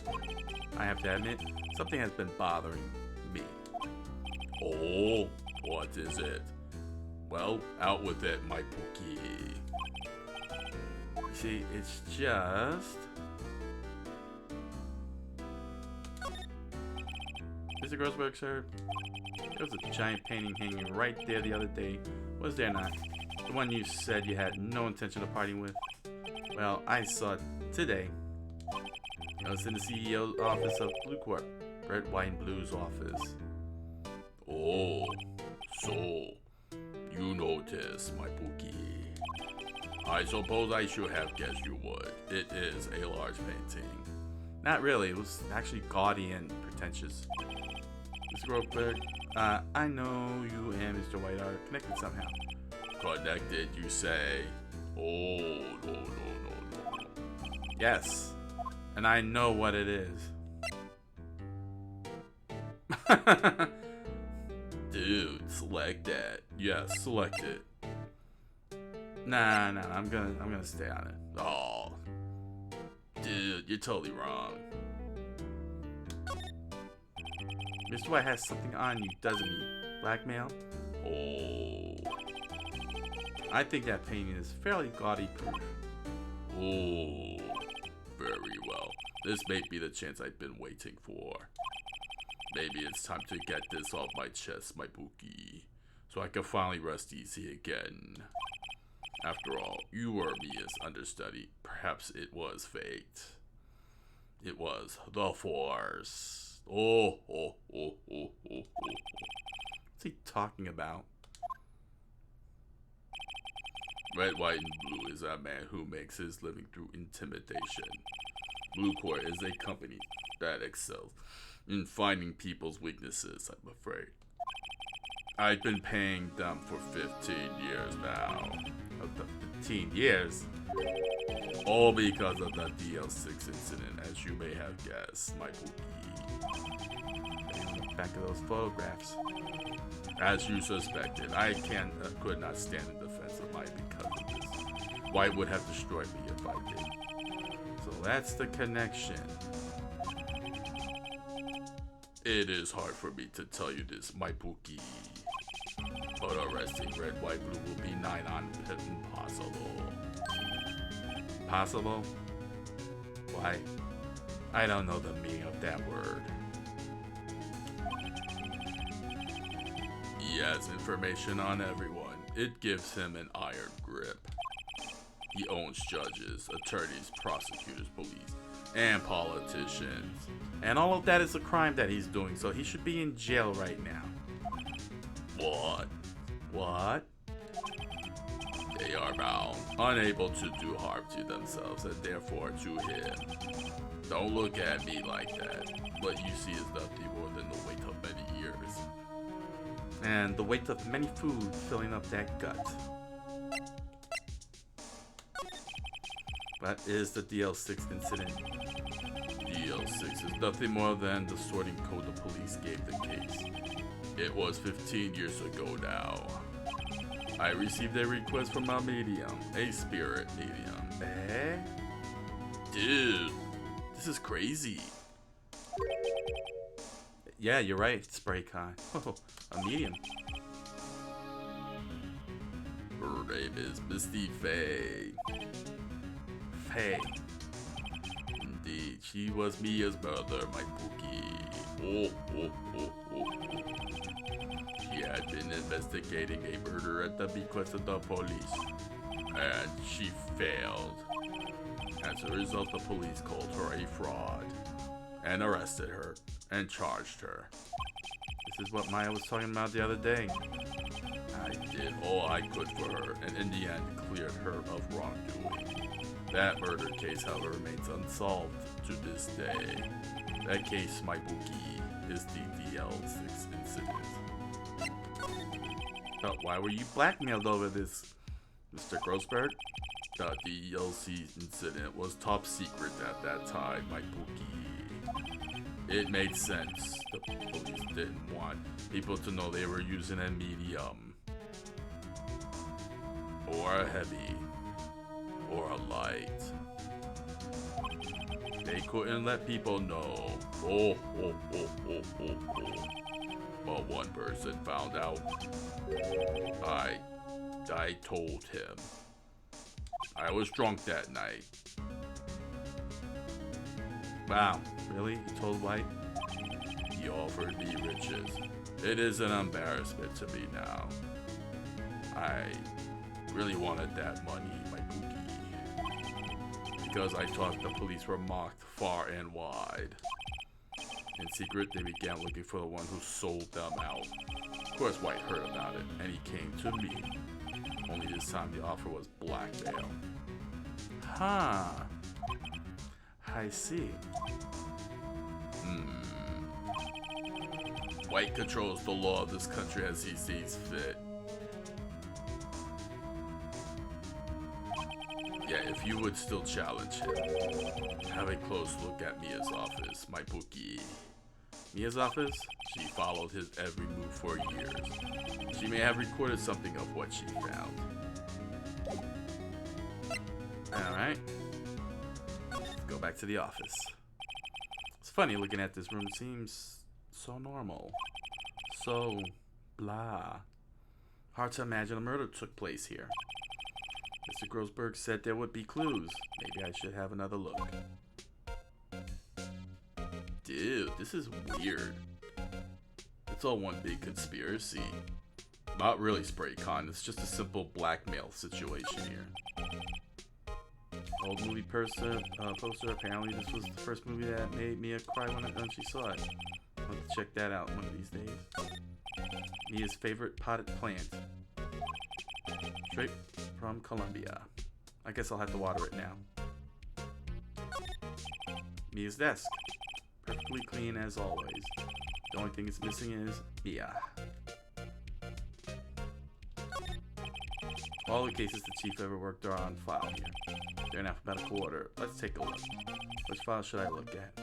I have to admit, something has been bothering me. Oh, what is it? Well, out with it, my bookie. You see, it's just... Mr. Grossberg, sir, there was a giant painting hanging right there the other day. Was there not? The one you said you had no intention of parting with. Well, I saw it today. I was in the CEO's office of Blue Corp, Red, White, and Blue's office. Oh, so you noticed, my bookie. I suppose I should have guessed you would. It is a large painting. Not really. It was actually gaudy and pretentious. Mr. Grossberg, I know you and Mr. White are connected somehow. Connected, you say? Oh, no. Yes, and I know what it is. Dude, select that. Yes, select it. Nah, I'm gonna stay on it. Oh, dude, you're totally wrong. Mr. White has something on you, doesn't he? Blackmail? Oh. I think that painting is fairly gaudy proof. Oh, very well. This may be the chance I've been waiting for. Maybe it's time to get this off my chest, my bookie, so I can finally rest easy again. After all, you were Mia's understudy. Perhaps it was fate. It was the Force. Oh. What's he talking about? Red, White, and Blue is a man who makes his living through intimidation. Blue Core is a company that excels in finding people's weaknesses, I'm afraid. I've been paying them for 15 years now. Of the 15 years? All because of the DL6 incident, as you may have guessed, my bookie. Back of those photographs. As you suspected, I could not stand in defense of White because of this. White would have destroyed me if I did. So that's the connection. It is hard for me to tell you this, my bookie. But arresting Red, White, Blue will be nigh on impossible. Possible? Why? I don't know the meaning of that word. He has information on everyone. It gives him an iron grip. He owns judges, attorneys, prosecutors, police, and politicians. And all of that is a crime that he's doing, so he should be in jail right now. What? What? They are bound, unable to do harm to themselves and therefore to him. Don't look at me like that. What you see is nothing more than the weight of many years. And the weight of many food filling up that gut. That is the DL6 incident. DL6 is nothing more than the sorting code the police gave the case. It was 15 years ago now. I received a request from a medium, a spirit medium. Eh? Dude, this is crazy. Yeah, you're right, Spraycon. Oh, a medium. Her name is Misty Faye. Faye. Indeed, she was Mia's mother, my bookie. Oh, oh, oh, oh, oh. She had been investigating a murder at the bequest of the police, and she failed. As a result, the police called her a fraud, and arrested her, and charged her. This is what Maya was talking about the other day. I did all I could for her, and in the end, cleared her of wrongdoing. That murder case, however, remains unsolved to this day. That case, my bookie, is the DL6 incident. Oh, why were you blackmailed over this, Mr. Grossberg? The DLC incident was top secret at that time, my bookie. It made sense. The police didn't want people to know they were using a medium, or a heavy, or a light. They couldn't let people know. Oh, oh, oh, oh, oh, oh. But one person found out. I told him. I was drunk that night. Wow, really? You told White? He offered me riches. It is an embarrassment to me now. I really wanted that money, my bookie. Because I thought the police were mocked far and wide. In secret, they began looking for the one who sold them out. Of course, White heard about it, and he came to me. Only this time the offer was blackmail. Huh. I see. White controls the law of this country as he sees fit. Yeah, if you would still challenge him, have a close look at Mia's office, my bookie. Mia's office? She followed his every move for years. She may have recorded something of what she found. Alright. Let's go back to the office. It's funny looking at this room. It seems so normal. So blah. Hard to imagine a murder took place here. Mr. Grossberg said there would be clues. Maybe I should have another look. Dude, this is weird. It's all one big conspiracy. Not really, Spraycon. It's just a simple blackmail situation here. Old movie poster. Apparently, this was the first movie that made Mia cry when she saw it. I'll have to check that out one of these days. Mia's favorite potted plant. Straight from Colombia. I guess I'll have to water it now. Mia's desk. Perfectly clean as always. The only thing it's missing is Mia. All the cases the chief ever worked are on file here. They're in alphabetical order. Let's take a look. Which file should I look at?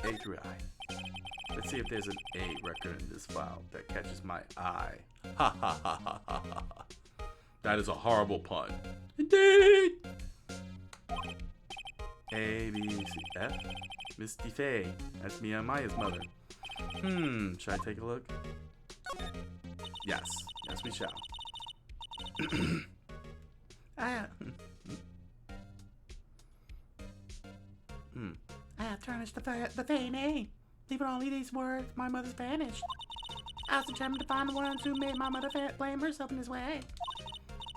A through I. Let's see if there's an A record in this file that catches my eye. Ha ha ha ha ha ha. That is a horrible pun. Indeed! A, B, C, F. Misty Faye. That's Mia and Maya's mother. Should I take a look? Yes. Yes, we shall. tarnish the fame name. Leaving only these words, my mother's vanished. I was determined to find the ones who made my mother blame herself in this way.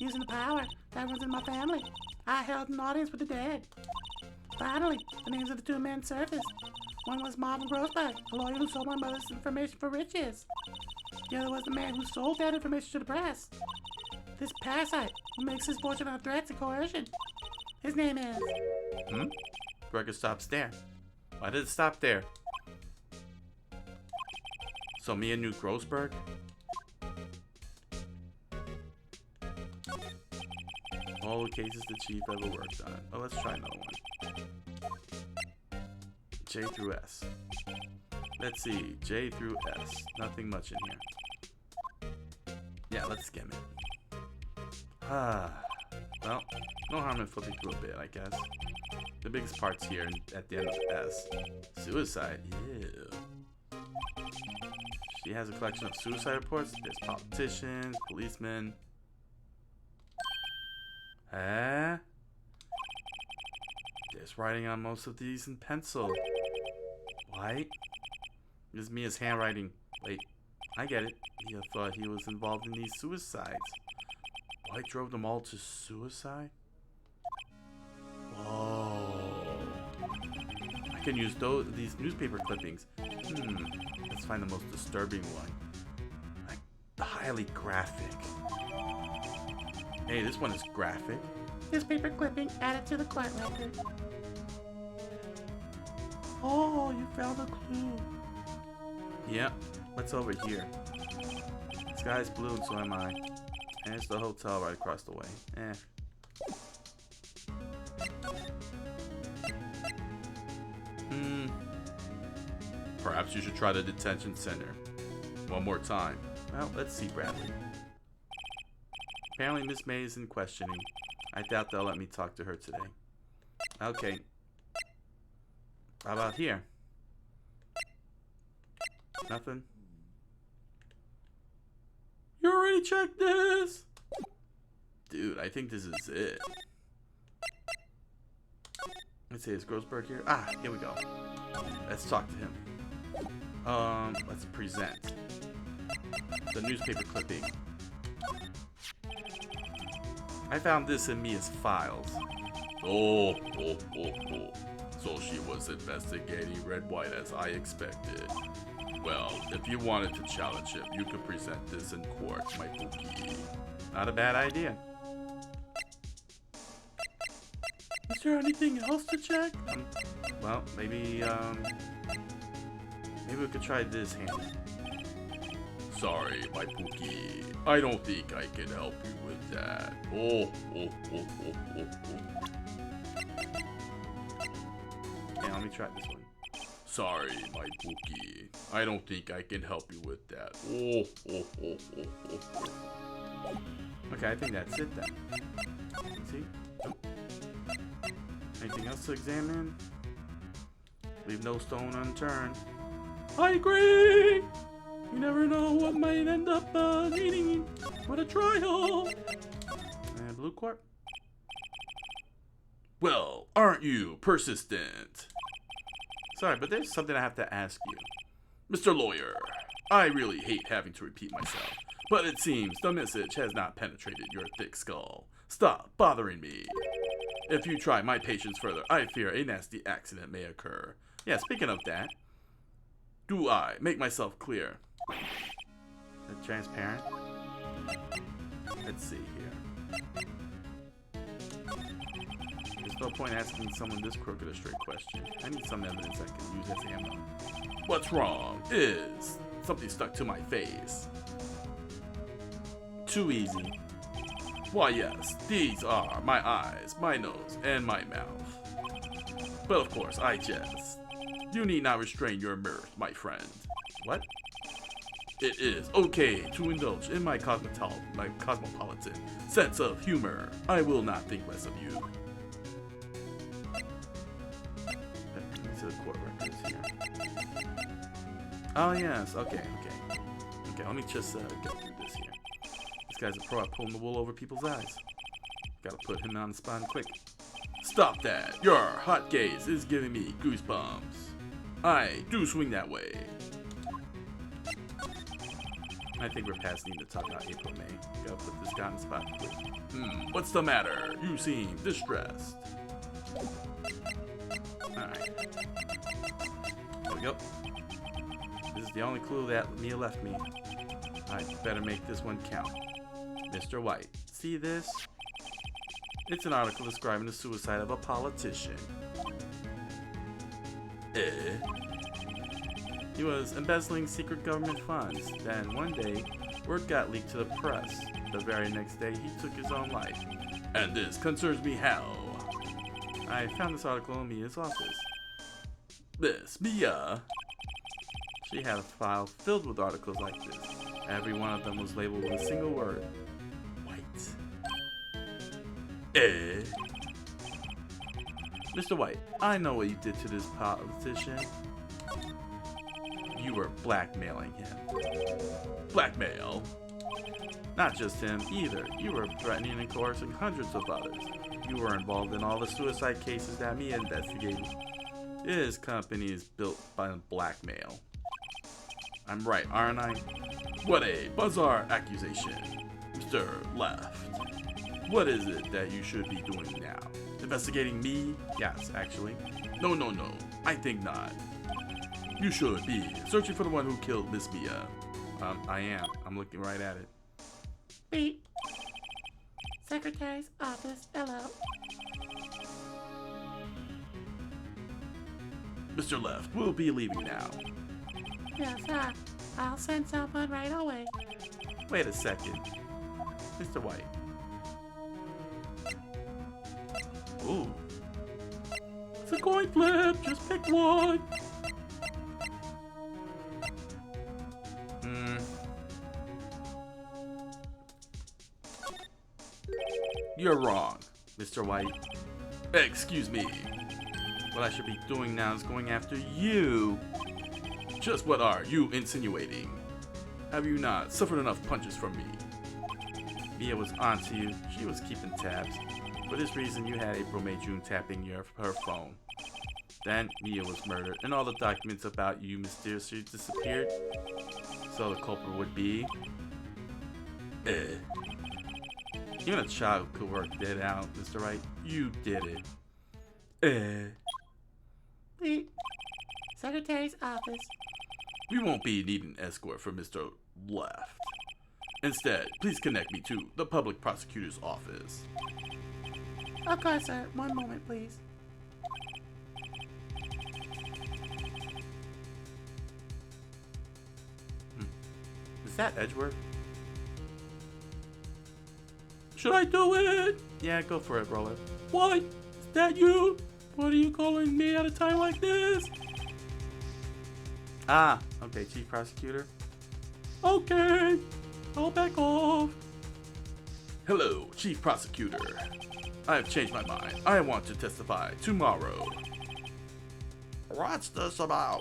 Using the power that runs in my family, I held an audience with the dead. Finally, the names of the two men surfaced. One was Marvin Grossberg, a lawyer who sold my mother's information for riches. The other was the man who sold that information to the press. This parasite who makes his fortune on threats and coercion. His name is... Record stops there. Why did it stop there? So Mia knew Grossberg? All the cases the chief ever worked on. Oh, let's try another one. J through S. Let's see. J through S. Nothing much in here. Yeah, let's skim it. Well, no harm in flipping through a bit, I guess. The biggest part's here at the end of S. Suicide? Ew. She has a collection of suicide reports. There's politicians, policemen. There's writing on most of these in pencil. What? This is Mia's handwriting. Wait, I get it. Mia thought he was involved in these suicides. Why drove them all to suicide? Whoa. I can use these newspaper clippings. Let's find the most disturbing one. Like, highly graphic. Hey, this one is graphic. Newspaper clipping added to the court record. Oh, you found a clue. Yep. What's over here? The sky's blue and so am I. And it's the hotel right across the way. Perhaps you should try the detention center. One more time. Well, let's see, Bradley. Apparently Miss May is in questioning. I doubt they'll let me talk to her today. Okay. How about here? Nothing? You already checked this? Dude, I think this is it. Let's see, is Grossberg here? Ah, here we go. Let's talk to him. Let's present the newspaper clipping. I found this in Mia's files. Oh. So she was investigating Red White as I expected. Well, if you wanted to challenge him, you could present this in court, my bookie. Not a bad idea. Is there anything else to check? Well, maybe we could try this hand. Sorry, my bookie. I don't think I can help you with that. Yeah, let me try this one. Sorry, my bookie. I don't think I can help you with that. Okay, I think that's it then. Let's see? Nope. Anything else to examine? Leave no stone unturned. I agree! You never know what might end up needing for the trial. And Blue Corp? Well, aren't you persistent? Sorry, but there's something I have to ask you. Mr. Lawyer, I really hate having to repeat myself, but it seems the message has not penetrated your thick skull. Stop bothering me. If you try my patience further, I fear a nasty accident may occur. Yeah, speaking of that, do I make myself clear? Is it transparent? Let's see here. There's no point asking someone this crooked a straight question. I need some evidence I can use as ammo. What's wrong is something stuck to my face. Too easy. Why yes, these are my eyes, my nose, and my mouth. But of course, I jest. You need not restrain your mirth, my friend. What? It is okay to indulge in my cosmopolitan sense of humor. I will not think less of you. Let me see the court records here. Oh yes, okay. Okay, let me just get through this here. This guy's a pro at pulling the wool over people's eyes. Gotta put him on the spot quick. Stop that. Your hot gaze is giving me goosebumps. I do swing that way. I think we're past needing to talk about April May. Gotta put this guy on the spot quick. What's the matter? You seem distressed. Alright. There we go. This is the only clue that Mia left me. I better make this one count. Mr. White. See this? It's an article describing the suicide of a politician. He was embezzling secret government funds. Then one day, word got leaked to the press. The very next day, he took his own life. And this concerns me how? I found this article in Mia's office. Miss Mia. She had a file filled with articles like this. Every one of them was labeled with a single word. White. Mr. White, I know what you did to this politician. You were blackmailing him. Blackmail? Not just him either. You were threatening and coercing hundreds of others. You were involved in all the suicide cases that Mia investigated. His company is built by blackmail. I'm right, aren't I? What a bizarre accusation, Mr. Left. What is it that you should be doing now? Investigating me? Yes, actually. No. I think not. You should be searching for the one who killed Miss Mia. I am. I'm looking right at it. Beep. Secretary's office. Hello. Mr. Left, we'll be leaving now. Yes, sir. I'll send someone right away. Wait a second. Mr. White. Ooh. It's a coin flip. Just pick one. You're wrong, Mr. White. Excuse me. What I should be doing now is going after you. Just what are you insinuating? Have you not suffered enough punches from me? Mia was onto you. She was keeping tabs. For this reason, you had April, May, June tapping her phone. Then Mia was murdered, and all the documents about you mysteriously disappeared. So the culprit would be... Even a child could work that out, Mr. Wright. You did it. Beep. Secretary's office. We won't be needing escort from Mr. Left. Instead, please connect me to the public prosecutor's office. Of course, sir. One moment, please. Is that Edgeworth? Should I do it? Yeah, go for it, Roller. What? Is that you? What are you calling me at a time like this? Ah, okay, Chief Prosecutor. Okay, I'll back off. Hello, Chief Prosecutor. I have changed my mind. I want to testify tomorrow. What's this about?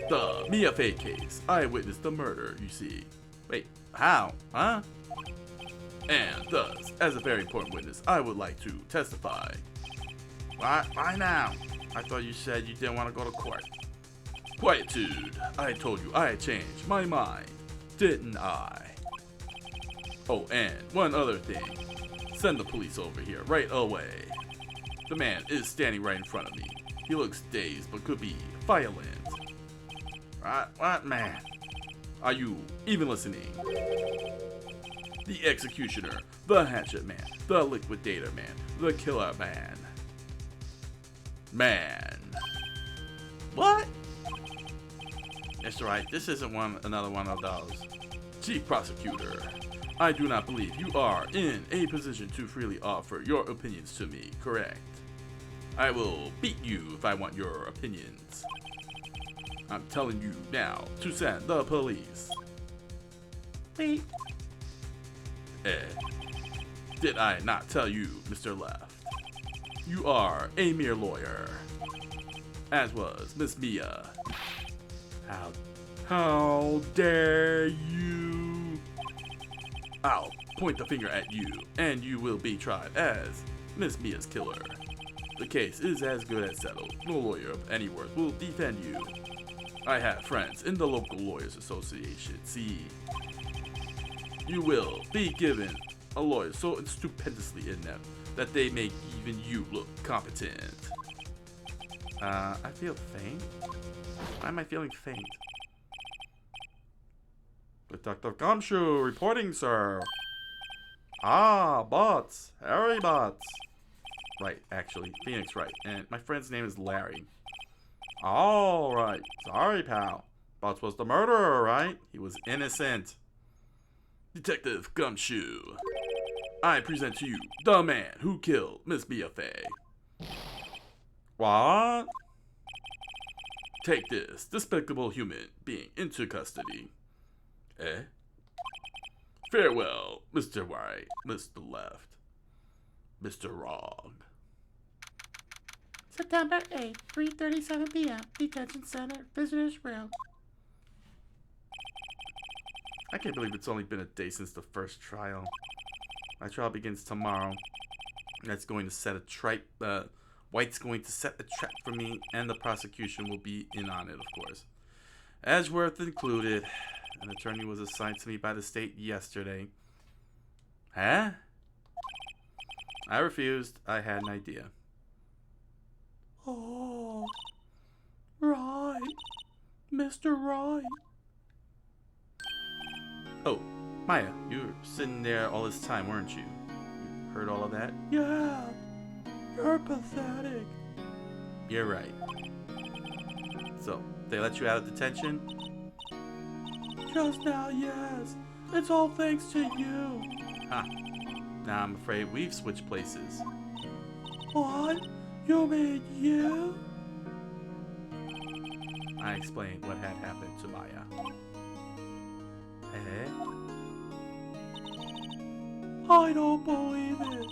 The Mia Fey case. I witnessed the murder, you see. Wait, how? Huh? And thus, as a very important witness, I would like to testify. Why now? I thought you said you didn't want to go to court. Quietude. I told you I had changed my mind, didn't I? Oh, and one other thing. Send the police over here right away. The man is standing right in front of me. He looks dazed but could be violent. What man? Are you even listening? The executioner, the hatchet man, the liquidator man, the killer man. Man. What? Mr. Wright, this isn't another one of those. Chief Prosecutor, I do not believe you are in a position to freely offer your opinions to me, correct? I will beat you if I want your opinions. I'm telling you now to send the police. Beep. Did I not tell you, Mr. Left? You are a mere lawyer, as was Miss Mia. How dare you? I'll point the finger at you, and you will be tried as Miss Mia's killer. The case is as good as settled. No lawyer of any worth will defend you. I have friends in the local lawyers association. See, you will be given a lawyer so stupendously inept that they make even you look competent. I feel faint. Why am I feeling faint? Detective Gumshoe reporting, sir. Ah, bots. Harry bots. Right, actually. Phoenix Wright. And my friend's name is Larry. Alright. Sorry, pal. Bots was the murderer, right? He was innocent. Detective Gumshoe. I present to you the man who killed Miss BFA. What? Take this despicable human being into custody. Eh? Farewell, Mr. Right, Mr. Left, Mr. Wrong. September 8th, 3:37 p.m. Detention Center, Visitors Room. I can't believe it's only been a day since the first trial. My trial begins tomorrow. That's going to set a trap. White's going to set a trap for me, and the prosecution will be in on it, of course. Edgeworth included. An attorney was assigned to me by the state yesterday. Huh? I refused. I had an idea. Oh, right. Mr. Wright. Oh, Maya, you were sitting there all this time, weren't you? You heard all of that? Yeah, you're pathetic. You're right. So, they let you out of detention? Just now, yes. It's all thanks to you. Huh. Now I'm afraid we've switched places. What? You mean you? I explained what had happened to Maya. Eh? I don't believe it.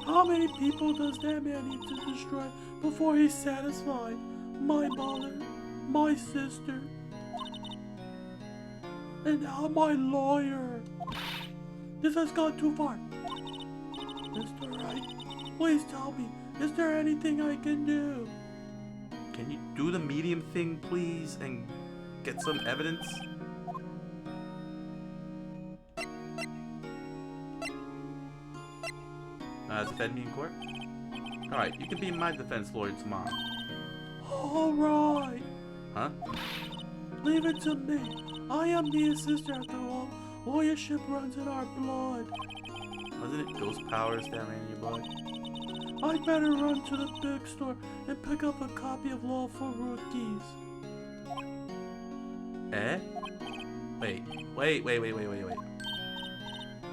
How many people does that man need to destroy before he's satisfied? My mother, my sister, and now my lawyer. This has gone too far. Mr. Wright, please tell me, is there anything I can do? Can you do the medium thing, please, and get some evidence? Defend me in court? Alright, you can be my defense lawyer tomorrow. Alright. Huh? Leave it to me. I am Mia's sister after all. Lawyership runs in our blood. Wasn't it ghost powers that ran in your blood? I'd better run to the bookstore and pick up a copy of Law for Rookies. Eh? Wait.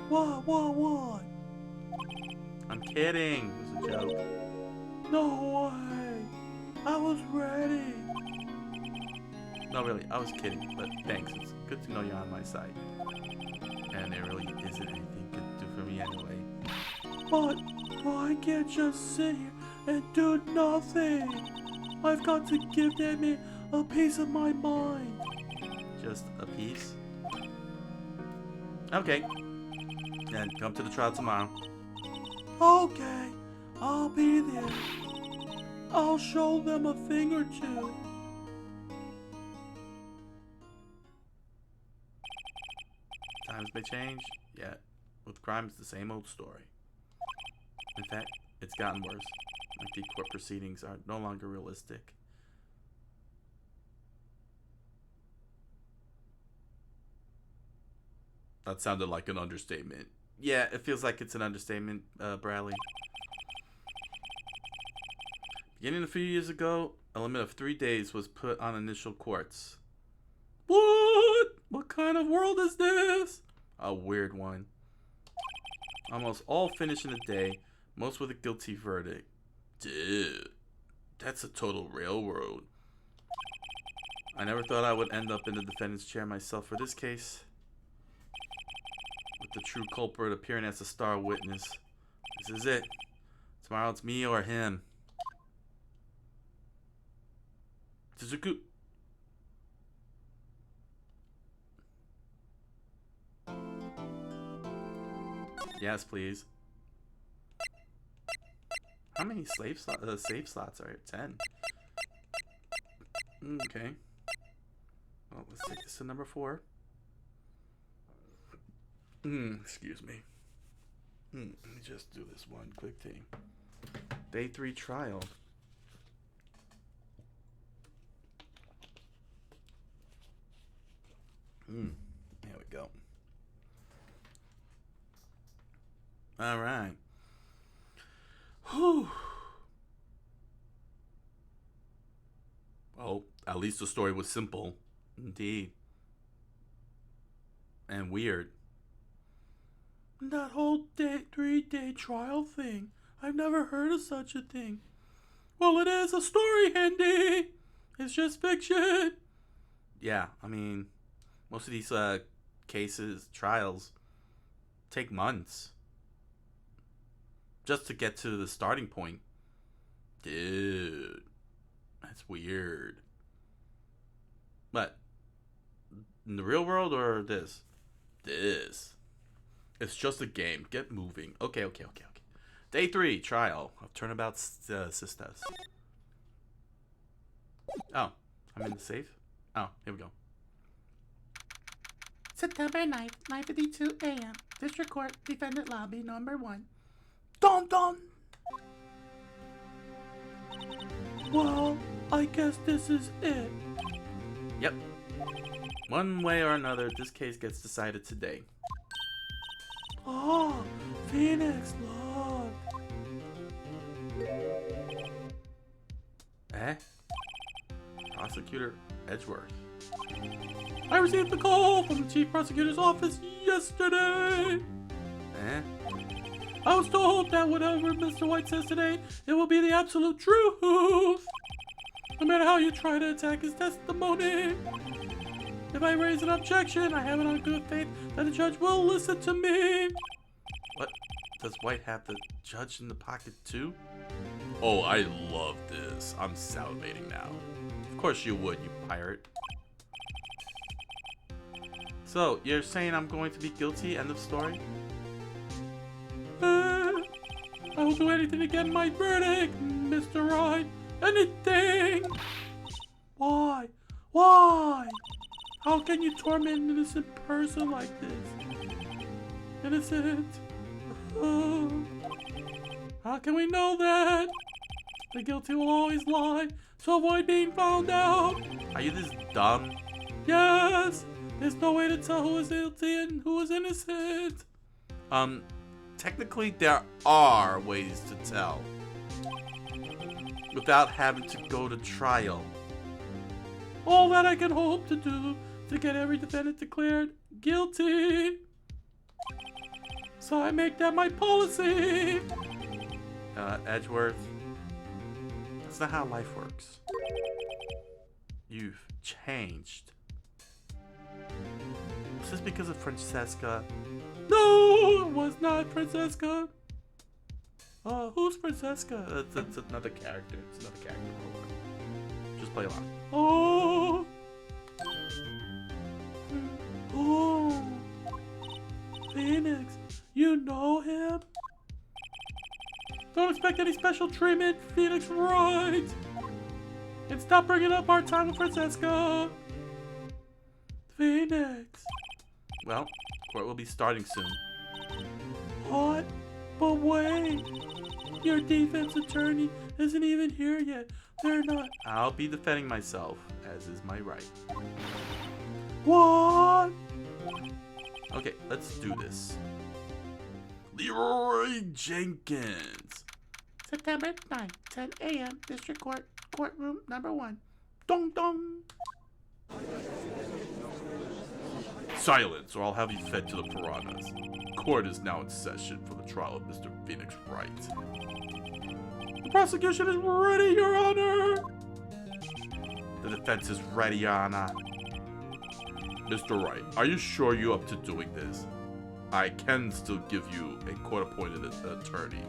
What? I'm kidding. It was a joke. No way. I was ready. No, really, I was kidding, but thanks. It's good to know you're on my side. And there really isn't anything you can do for me anyway. But I can't just sit here and do nothing. I've got to give that man a piece of my mind. Just a piece? Okay. Then come to the trial tomorrow. Okay, I'll be there. I'll show them a thing or two. Times may change, yet with crime it's the same old story. In fact, it's gotten worse. Like the court proceedings are no longer realistic. That sounded like an understatement. Yeah, it feels like it's an understatement, Bradley. Beginning a few years ago, a limit of 3 days was put on initial courts. What? What kind of world is this? A weird one. Almost all finish in a day, most with a guilty verdict. Dude, that's a total railroad. I never thought I would end up in the defendant's chair myself for this case. With the true culprit appearing as a star witness. This is it. Tomorrow it's me or him. Suzuku. Yes, please. How many save slots are here? 10. Okay. Well, let's take this to number 4. Excuse me. Let me just do this one quick thing. Day 3 trial. There we go. All right. Whew. Well, at least the story was simple. Indeed. And weird. That whole 3-day trial thing. I've never heard of such a thing. Well, it is a story, Handy. It's just fiction. Yeah, I mean, most of these cases, trials, take months just to get to the starting point. Dude, that's weird. But in the real world or this? This. It's just a game. Get moving. Okay. Day 3, trial of Turnabout Sisters. Oh, I'm in the safe? Oh, here we go. September 9th, 9:52 a.m. District Court, Defendant Lobby, number 1. Dun dun! Well, I guess this is it. Yep. One way or another, this case gets decided today. Oh, Phoenix, look. Prosecutor Edgeworth. I received a call from the Chief Prosecutor's office yesterday. I was told that whatever Mr. White says today, it will be the absolute truth. No matter how you try to attack his testimony. If I raise an objection, I have it on good faith that the judge will listen to me. What? Does White have the judge in the pocket too? Oh, I love this. I'm salivating now. Of course you would, you pirate. So, you're saying I'm going to be guilty? End of story? I will do anything to get my verdict, Mr. Wright. Anything! Why? Why? How can you torment an innocent person like this? Innocent? How can we know that? The guilty will always lie to avoid being found out. Are you this dumb? Yes! There's no way to tell who is guilty and who is innocent. Technically there are ways to tell. Without having to go to trial. All that I can hope to do to get every defendant declared guilty. So I make that my policy. Edgeworth, that's not how life works. You've changed. Was this because of Francesca? No, it was not Francesca. Who's Francesca? It's another character. It's another character. Just play along. Oh. Phoenix, you know him? Don't expect any special treatment, Phoenix Wright. And stop bringing up our time with Francesca. Phoenix. Well, court will be starting soon. What? But wait. Your defense attorney isn't even here yet. They're not. I'll be defending myself, as is my right. What? Okay, let's do this. Leroy Jenkins. September 9th, 10 a.m. District Court, courtroom number 1. Dong dong. Silence, or I'll have you fed to the piranhas. Court is now in session for the trial of Mr. Phoenix Wright. The prosecution is ready, Your Honor. The defense is ready, Your Honor. Mr. Wright, are you sure you're up to doing this? I can still give you a court-appointed attorney.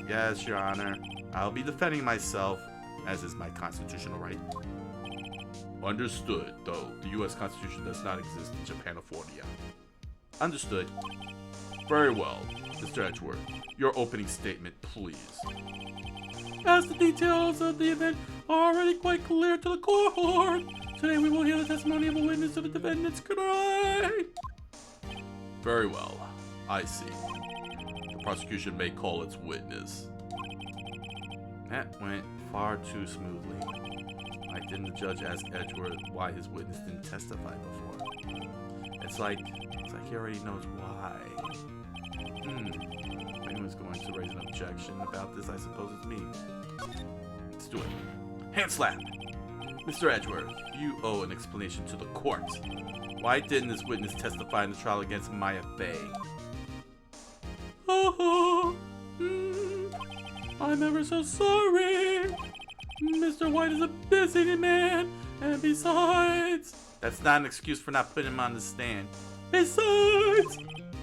Yes, Your Honor. I'll be defending myself, as is my constitutional right. Understood, though the U.S. Constitution does not exist in Japanifornia. Understood. Very well, Mr. Edgeworth. Your opening statement, please. As the details of the event are already quite clear to the court, today we will hear the testimony of a witness of the defendant's crime. Very well. I see. The prosecution may call its witness. That went far too smoothly. Why didn't the judge ask Edgeworth why his witness didn't testify before? It's like he already knows why. If anyone's going to raise an objection about this, I suppose it's me. Let's do it. Hand slap! Mr. Edgeworth, you owe an explanation to the court. Why didn't this witness testify in the trial against Maya Fey? I'm ever so sorry. Mr. White is a busy man, and besides... That's not an excuse for not putting him on the stand. Besides,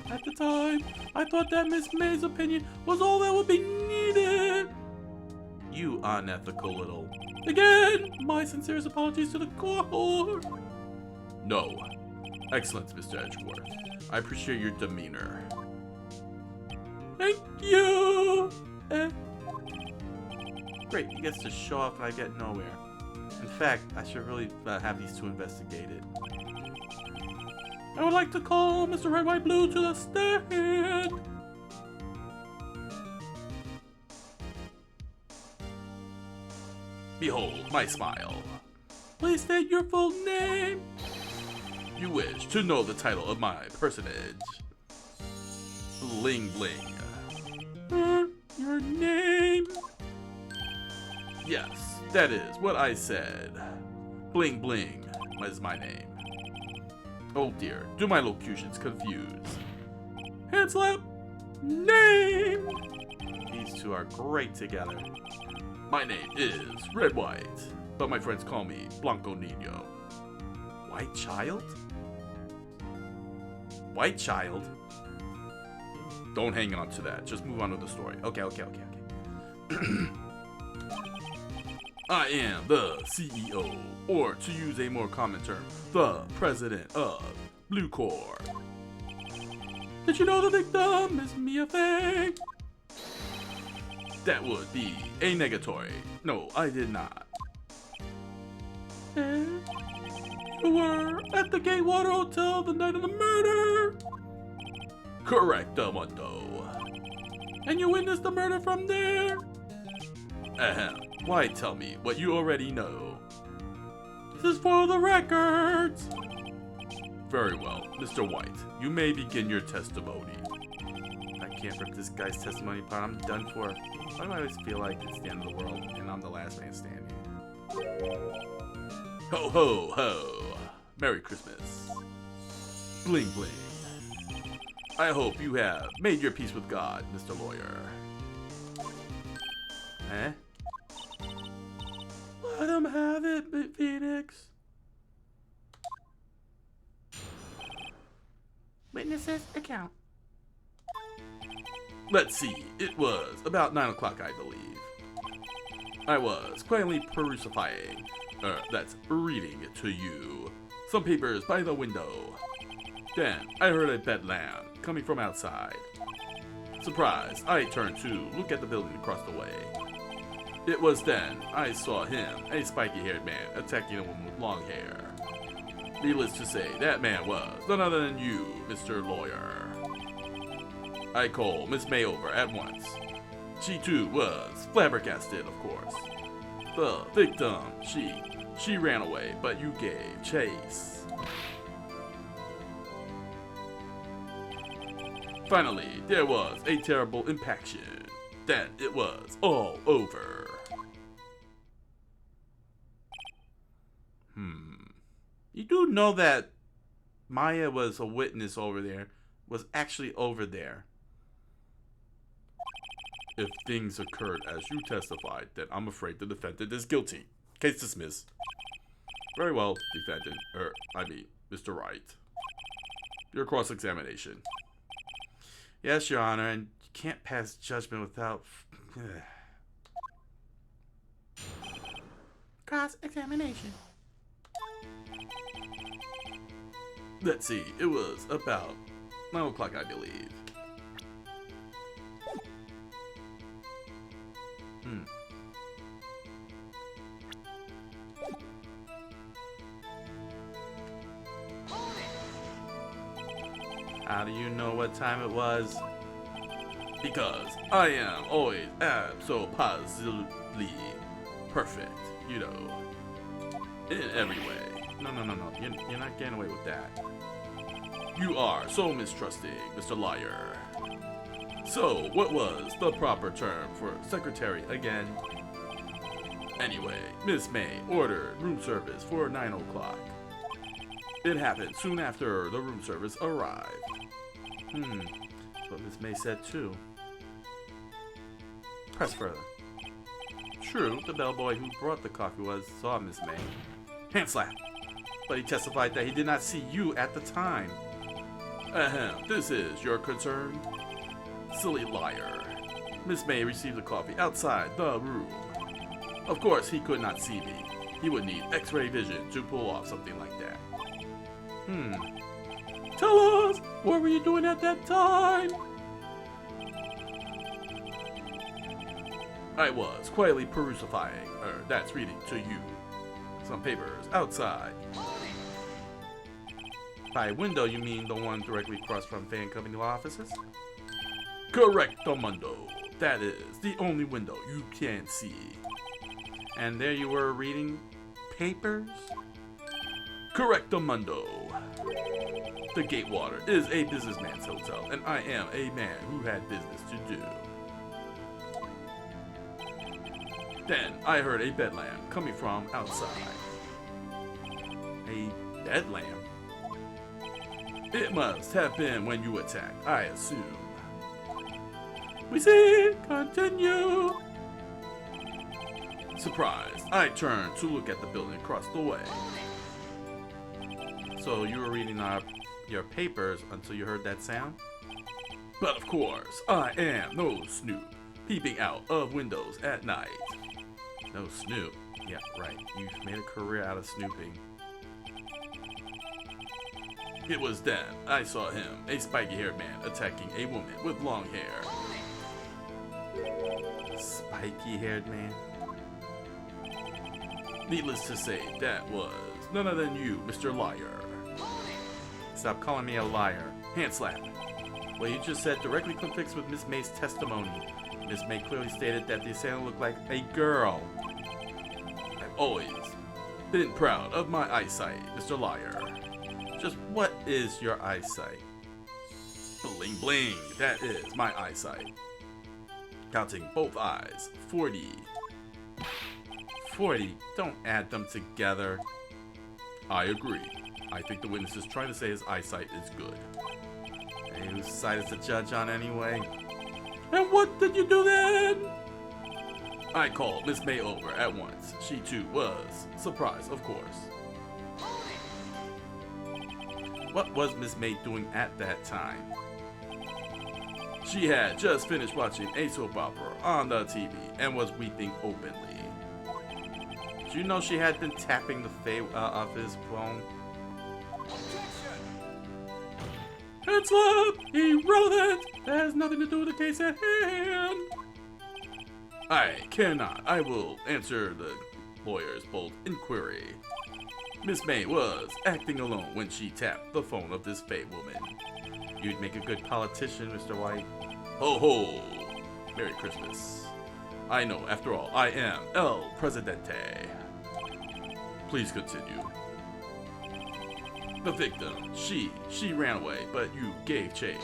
at the time, I thought that Miss May's opinion was all that would be needed. You unethical little... Again, my sincerest apologies to the court. No. Excellent, Mr. Edgeworth. I appreciate your demeanor. Thank you. Great, he gets to show off and I get nowhere. In fact, I should really have these two investigated. I would like to call Mr. Red, White, Blue to the stand. Behold my smile. Please state your full name. You wish to know the title of my personage. Bling Bling. Your name? Yes, that is what I said. Bling Bling is my name. Oh dear, do my locutions confuse? Hand slap! Name! These two are great together. My name is Red White, but my friends call me Blanco Nino. White child? White child? Don't hang on to that. Just move on to the story. Okay. I am the CEO, or to use a more common term, the president of Blue Corps. Did you know the victim is Mia Fey? That would be a negatory. No, I did not. And you were at the Gatewater Hotel the night of the murder? Correct, Mundo. And you witnessed the murder from there? Ahem. Why tell me what you already know? This is for the records. Very well, Mr. White. You may begin your testimony. I can't rip this guy's testimony apart. I'm done for. Why do I always feel like it's the end of the world and I'm the last man standing? Ho ho ho! Merry Christmas. Bling bling. I hope you have made your peace with God, Mr. Lawyer. Eh? Let him have it, Phoenix. Witnesses account. Let's see, it was about 9 o'clock, I believe. I was quietly that's reading to you some papers by the window. Then I heard a bedlam coming from outside. Surprised, I turned to look at the building across the way. It was then I saw him, a spiky-haired man, attacking a woman with long hair. Needless to say, that man was none other than you, Mr. Lawyer. I called Miss May over at once. She too was flabbergasted, of course. The victim, she ran away, but you gave chase. Finally, there was a terrible impaction. Then it was all over. You do know that Maya was a witness over there, was actually over there. If things occurred as you testified, then I'm afraid the defendant is guilty. Case dismissed. Very well, defendant, Mr. Wright. Your cross-examination. Yes, Your Honor, and you can't pass judgment without... Cross-examination. Let's see, it was about 9 o'clock, I believe. How do you know what time it was? Because I am always absolutely perfect, you know, in every way. No. You're not getting away with that. You are so mistrusting, Mr. Liar. So, what was the proper term for secretary again? Anyway, Miss May ordered room service for 9 o'clock. It happened soon after the room service arrived. That's what Miss May said too. Press further. True, the bellboy who brought the coffee saw Miss May. Hand slap! But he testified that he did not see you at the time. Ahem, this is your concern? Silly liar. Miss May received the coffee outside the room. Of course, he could not see me. He would need X-ray vision to pull off something like that. Tell us, what were you doing at that time? I was quietly perusifying, that's reading to you, some papers outside. By window, you mean the one directly across from fan company offices? Correctamundo. That is the only window you can see. And there you were reading papers? Correctamundo. The Gatewater is a businessman's hotel, and I am a man who had business to do. Then I heard a bedlam coming from outside. A bedlam? It must have been when you attacked, I assume. We see, continue. Surprised, I turned to look at the building across the way. So you were reading your papers until you heard that sound? But of course, I am no snoop, peeping out of windows at night. No snoop? Yeah, right. You've made a career out of snooping. It was then I saw him, a spiky-haired man, attacking a woman with long hair. Spiky-haired man? Needless to say, that was none other than you, Mr. Liar. Stop calling me a liar. Hand slap. What you just said directly conflicts with Miss May's testimony. Miss May clearly stated that the assailant looked like a girl. I've always been proud of my eyesight, Mr. Liar. Just what is your eyesight? Bling bling, that is my eyesight. Counting both eyes, 40. 40? Don't add them together. I agree. I think the witness is trying to say his eyesight is good. Hey, whose side is the judge on anyway? And what did you do then? I called Miss May over at once. She too was surprised, of course. What was Miss May doing at that time? She had just finished watching a soap opera on the TV and was weeping openly. Do you know she had been tapping the face off his phone? Hands up! Irrelevant! That has nothing to do with the case at hand! I cannot. I will answer the lawyer's bold inquiry. Miss May was acting alone when she tapped the phone of this fey woman. You'd make a good politician, Mr. White. Ho ho! Merry Christmas. I know, after all, I am El Presidente. Please continue. The victim, she ran away, but you gave chase.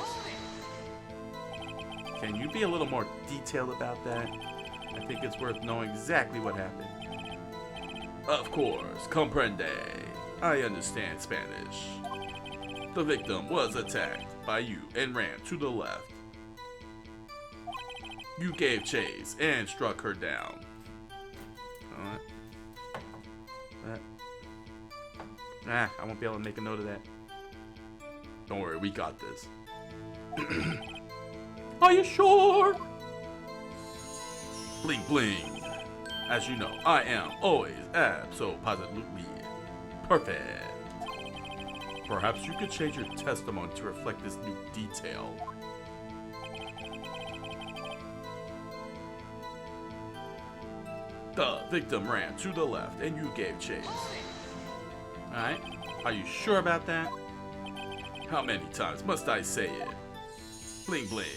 Can you be a little more detailed about that? I think it's worth knowing exactly what happened. Of course, comprende. I understand Spanish. The victim was attacked by you and ran to the left. You gave chase and struck her down. I won't be able to make a note of that. Don't worry, we got this. Are you sure? Bling bling. As you know, I am always absolutely perfect. Perhaps you could change your testimony to reflect this new detail. The victim ran to the left and you gave chase. Alright, are you sure about that? How many times must I say it? Bling bling.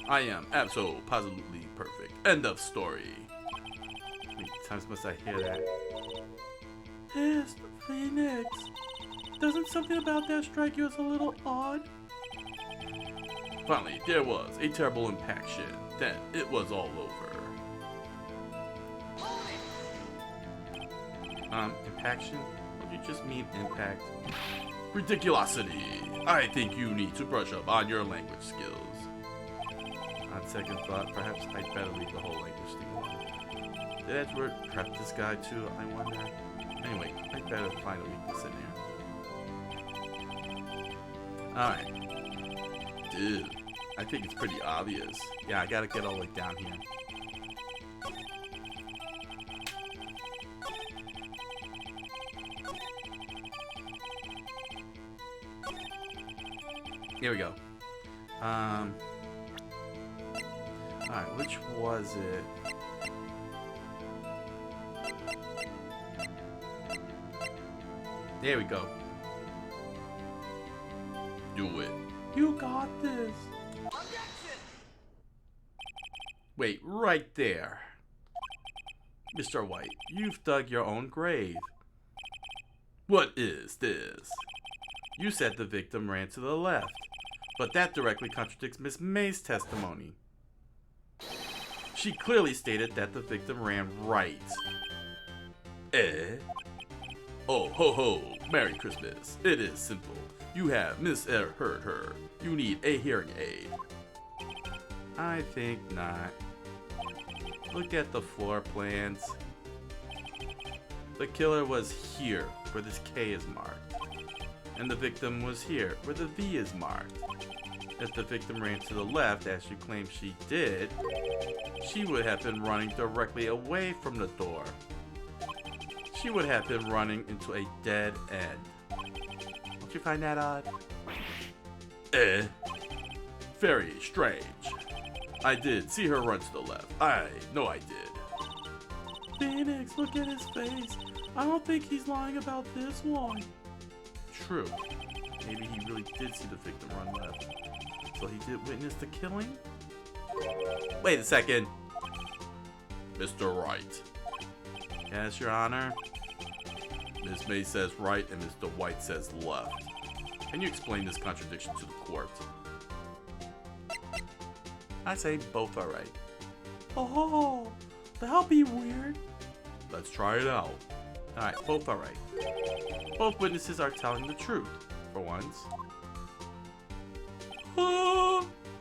I am absolutely perfect. End of story. How many times must I hear that? Yes, Phoenix. Doesn't something about that strike you as a little odd? Finally, there was a terrible impaction. Then it was all over. Impaction? What do you just mean impact? Ridiculosity! I think you need to brush up on your language skills. On second thought, perhaps I'd better leave the whole language thing alone. Did Edward prep this guy too, I wonder? Anyway, I'd better find a weakness in here. Alright. Dude, I think it's pretty obvious. Yeah, I gotta get all the way down here. Here we go. Alright, which was it? There we go. Do it. You got this. Wait, right there. Mr. White, you've dug your own grave. What is this? You said the victim ran to the left, but that directly contradicts Miss May's testimony. She clearly stated that the victim ran right. Eh? Oh, ho ho, Merry Christmas. It is simple. You have misheard her. You need a hearing aid. I think not. Look at the floor plans. The killer was here, where this K is marked. And the victim was here, where the V is marked. If the victim ran to the left, as you claim she did, she would have been running directly away from the door. She would have been running into a dead end. Don't you find that odd? Eh? Very strange. I did see her run to the left. I know I did. Phoenix, look at his face. I don't think he's lying about this one. True. Maybe he really did see the victim run left. So he did witness the killing? Wait a second. Mr. Wright. Yes, Your Honor. Ms. May says right and Mr. White says left. Can you explain this contradiction to the court? I say both are right. Oh, that'll be weird. Let's try it out. Alright, both are right. Both witnesses are telling the truth, for once.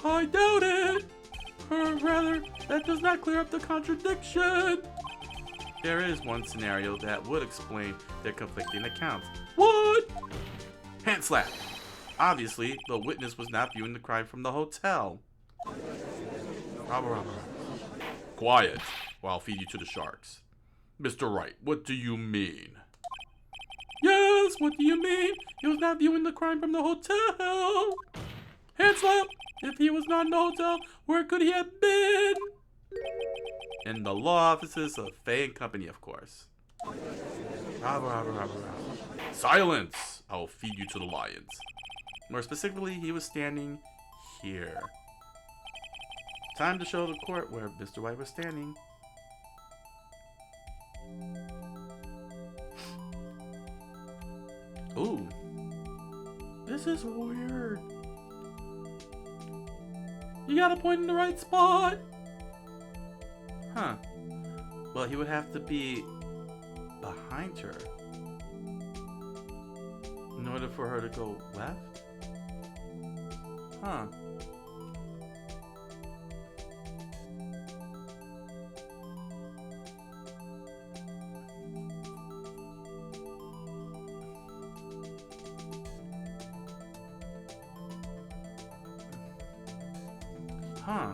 I doubt it. Or rather, that does not clear up the contradiction. There is one scenario that would explain their conflicting accounts. What? Hand slap! Obviously, the witness was not viewing the crime from the hotel. Robber. Quiet, or I'll feed you to the sharks. Mr. Wright, what do you mean? Yes, what do you mean? He was not viewing the crime from the hotel. Hand slap! If he was not in the hotel, where could he have been? In the law offices of Fay and Company, of course. Robber. Silence! I will feed you to the lions. More specifically, he was standing here. Time to show the court where Mr. White was standing. Ooh. This is weird. You gotta point in the right spot. Huh. Well, he would have to be behind her in order for her to go left? Huh. Huh.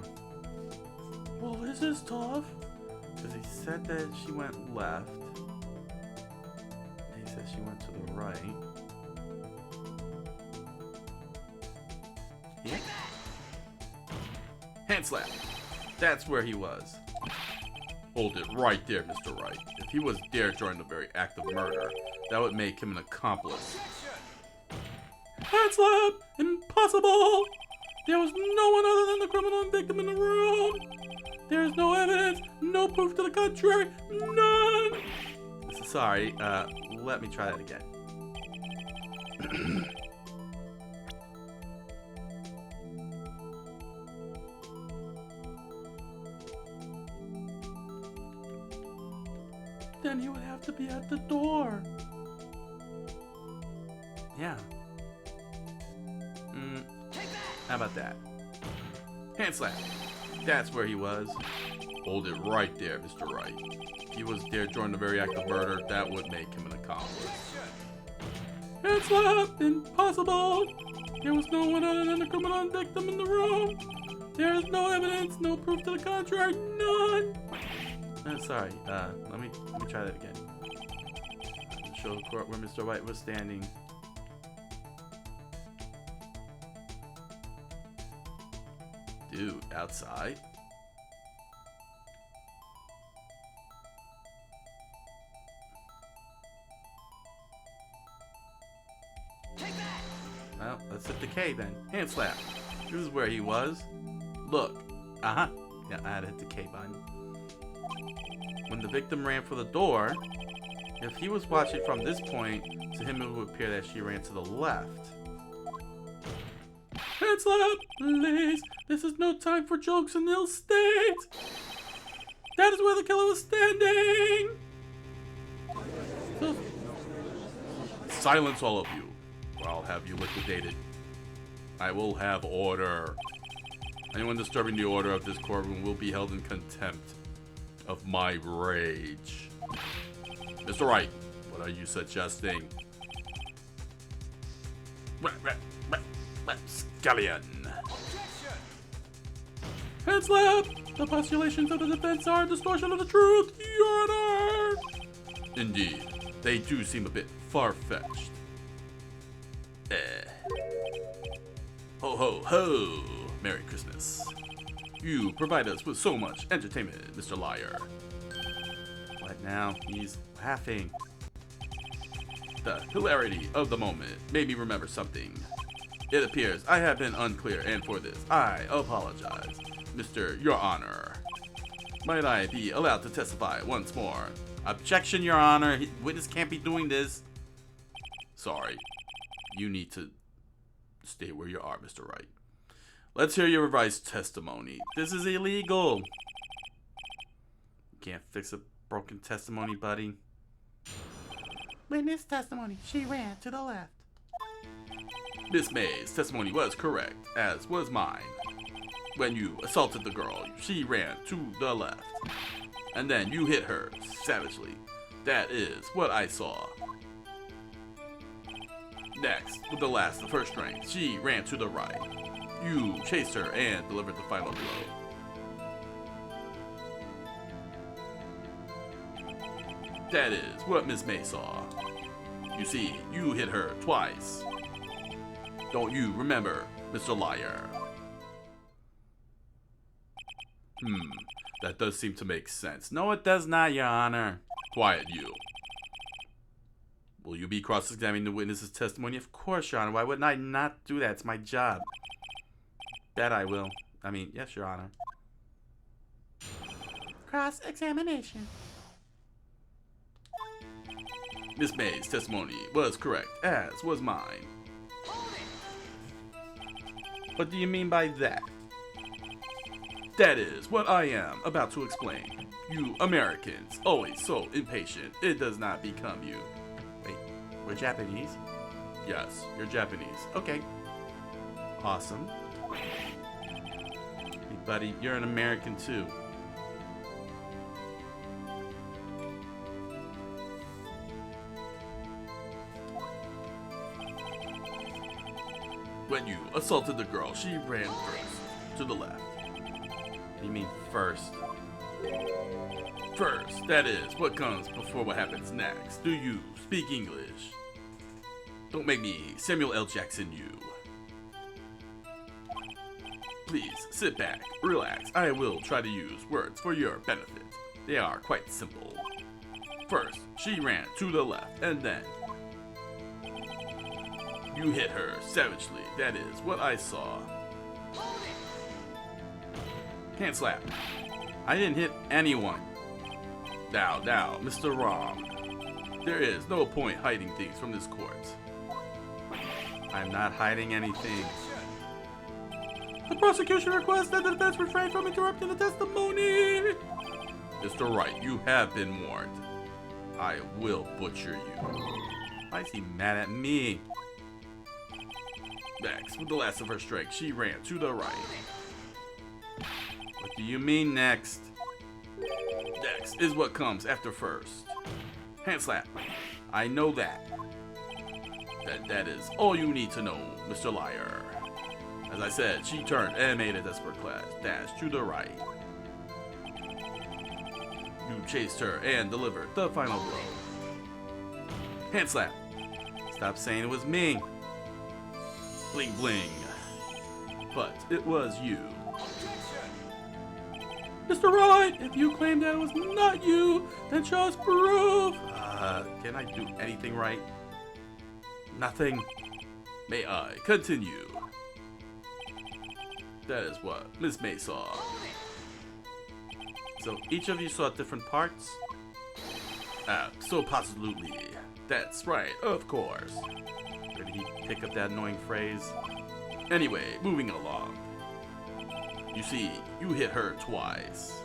Well, this is tough. Because he said that she went left. And he said she went to the right. Yeah. Hand slap. That's where he was. Hold it right there, Mr. Wright. If he was there during the very act of murder, that would make him an accomplice. Hand slap! Impossible! There was no one other than the criminal and victim in the room. There is no evidence, no proof to the contrary, none! Sorry, let me try that again. Then he would have to be at the door. Yeah. How about that? Hand slap. That's where he was. Hold it right there, Mr. Wright. If he was there during the very act of murder, that would make him an accomplice. Hand slap! Impossible! There was no one other than the criminal and victim in the room. There is no evidence, no proof to the contrary, none! Sorry, let me try that again. Show the court where Mr. Wright was standing. Dude, outside? Well, let's hit the K then. Hand slap. This is where he was. Look. Yeah, I had to hit the K button. When the victim ran for the door, if he was watching from this point, to him it would appear that she ran to the left. Hand slap, please. This is no time for jokes in ill state. That is where the killer was standing. Silence, all of you, or I'll have you liquidated. I will have order. Anyone disturbing the order of this courtroom will be held in contempt of my rage. Mr. Wright, what are you suggesting? Scallion. Hand slap! The postulations of the defense are a distortion of the truth, Your Honor! Indeed, they do seem a bit far-fetched. Ho ho ho! Merry Christmas. You provide us with so much entertainment, Mr. Liar. What now? He's laughing. The hilarity of the moment made me remember something. It appears I have been unclear, and for this, I apologize, Mr. Your Honor. Might I be allowed to testify once more? Objection, Your Honor. Witness can't be doing this. Sorry. You need to stay where you are, Mr. Wright. Let's hear your revised testimony. This is illegal. Can't fix a broken testimony, buddy. Witness testimony. She ran to the left. Miss May's testimony was correct, as was mine. When you assaulted the girl, she ran to the left. And then you hit her savagely. That is what I saw. Next, with the first strength, she ran to the right. You chased her and delivered the final blow. That is what Miss May saw. You see, you hit her twice. Don't you remember, Mr. Liar? That does seem to make sense. No, it does not, Your Honor. Quiet, you. Will you be cross-examining the witness's testimony? Of course, Your Honor. Why wouldn't I not do that? It's my job. That I will. I mean, yes, Your Honor. Cross-examination. Miss May's testimony was correct, as was mine. What do you mean by that? That is what I am about to explain. You Americans, always so impatient, it does not become you. Wait, we're Japanese? Yes, you're Japanese. Okay. Awesome. Hey, buddy, you're an American too. When you assaulted the girl, she ran first to the left. You mean first? First, that is what comes before what happens next. Do you speak English? Don't make me Samuel L. Jackson you. Please sit back, relax. I will try to use words for your benefit. They are quite simple. First, she ran to the left, and then You hit her savagely. That is what I saw. Hand slap. I didn't hit anyone. Now, Mr. Rom. There is no point hiding things from this court. I'm not hiding anything. The prosecution requests that the defense refrain from interrupting the testimony. Mr. Wright, you have been warned. I will butcher you. Why is he mad at me? Next, with the last of her strength, she ran to the right. What do you mean next? Next is what comes after first. Hand slap. I know that. That is all you need to know, Mr. Liar. As I said, she turned and made a desperate dash to the right. You chased her and delivered the final blow. Hand slap. Stop saying it was me. Bling bling. But it was you. Mr. Wright, if you claim that it was not you, then show us proof. Can I do anything right? Nothing. May I continue? That is what Miss May saw. So each of you saw different parts? Absolutely. That's right, of course. Where did he pick up that annoying phrase? Anyway, moving along. You see, you hit her twice.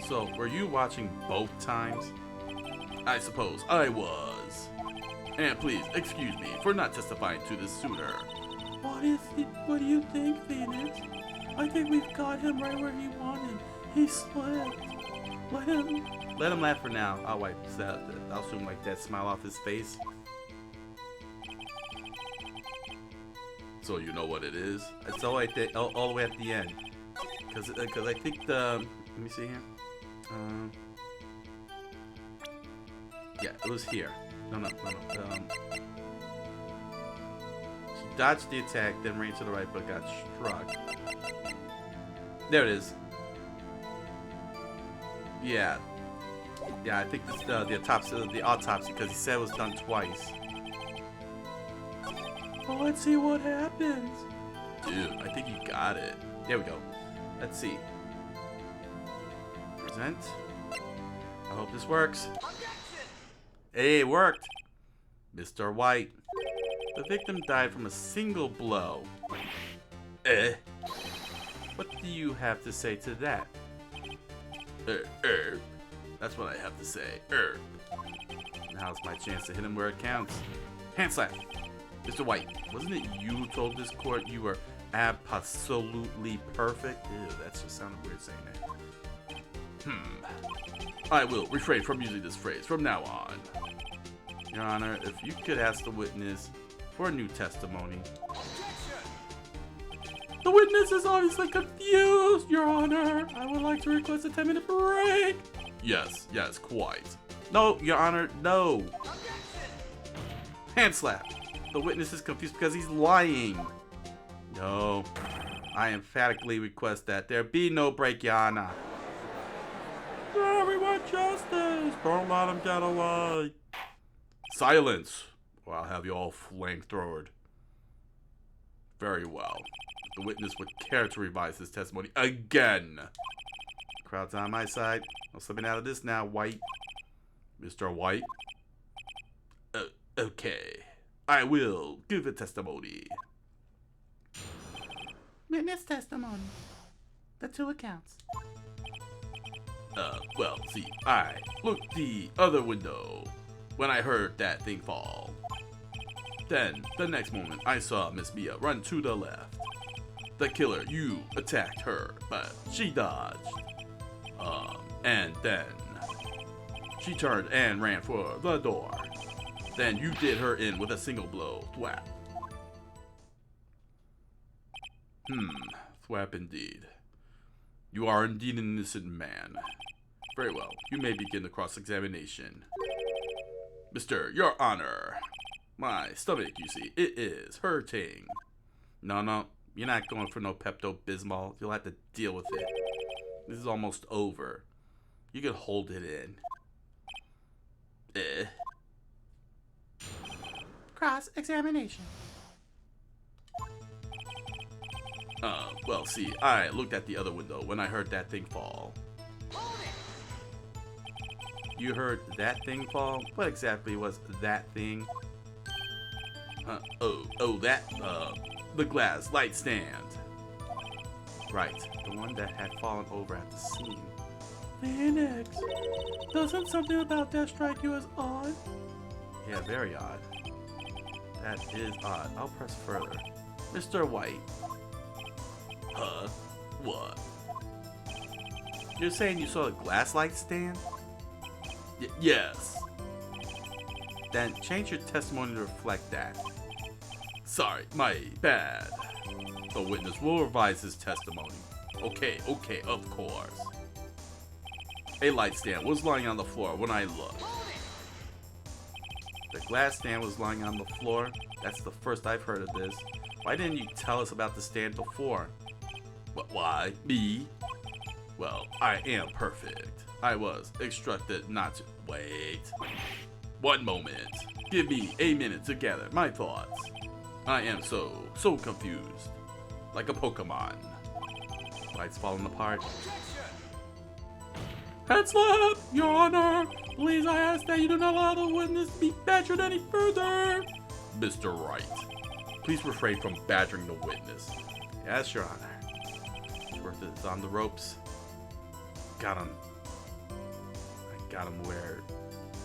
So, were you watching both times? I suppose I was. And please, excuse me for not testifying to this sooner. What do you think, Phoenix? I think we've got him right where he wanted. He slipped. Let him laugh for now. I'll wipe that. I'll assume like that smile off his face. So you know what it is? It's all the way at the end. Cause I think the let me see here. Yeah, it was here. No. She dodged the attack, then ran to the right, but got struck. There it is. Yeah, I think this the autopsy, because he said it was done twice. Well, let's see what happens. Dude, I think you got it. There we go. Let's see. Present. I hope this works. Hey, it worked. Mr. White. The victim died from a single blow. What do you have to say to that? That's what I have to say. Now's my chance to hit him where it counts. Hand slap. Mr. White, wasn't it you who told this court you were absolutely perfect? Ew, that just sounded weird saying that. I will refrain from using this phrase from now on. Your Honor, if you could ask the witness for a new testimony. The witness is obviously confused, Your Honor. I would like to request a 10-minute break. Yes, quite. No, Your Honor, no. Hand slap. The witness is confused because he's lying. No. I emphatically request that there be no break, Your Honor. We want justice. Don't let him get away. Silence, or I'll have you all flamethrowered. Very well. If the witness would care to revise his testimony again. Crowd's on my side. No slipping out of this now, White. Mr. White? Okay. I will give a testimony. Witness testimony. The two accounts. Well, see, I looked the other window when I heard that thing fall. Then, the next moment, I saw Miss Mia run to the left. The killer, you attacked her, but she dodged. And then she turned and ran for the door. Then you did her in with a single blow. Thwap. Thwap indeed. You are indeed an innocent man. Very well. You may begin the cross-examination. Mr. Your Honor. My stomach, you see, it is hurting. No, you're not going for no Pepto-Bismol. You'll have to deal with it. This is almost over. You can hold it in. cross-examination. Well, see, I looked at the other window when I heard that thing fall. You heard that thing fall? What exactly was that thing? The glass light stand. Right, the one that had fallen over at the scene. Phoenix, doesn't something about that strike you as odd? Yeah, very odd. That is odd. I'll press further. Mr. White. Huh? What? You're saying you saw a glass light stand? Yes. Then change your testimony to reflect that. Sorry, my bad. The witness will revise his testimony. Okay, of course. A light stand was lying on the floor when I looked. The glass stand was lying on the floor? That's the first I've heard of this. Why didn't you tell us about the stand before? Why? Me? Well, I am perfect. I was instructed not to. Wait. One moment. Give me a minute to gather my thoughts. I am so confused. Like a Pokemon. Lights falling apart. Head slap, Your Honor. Please, I ask that you do not allow the witness to be badgered any further. Mr. Wright, please refrain from badgering the witness. Yes, Your Honor. Worth is on the ropes. Got him. I got him where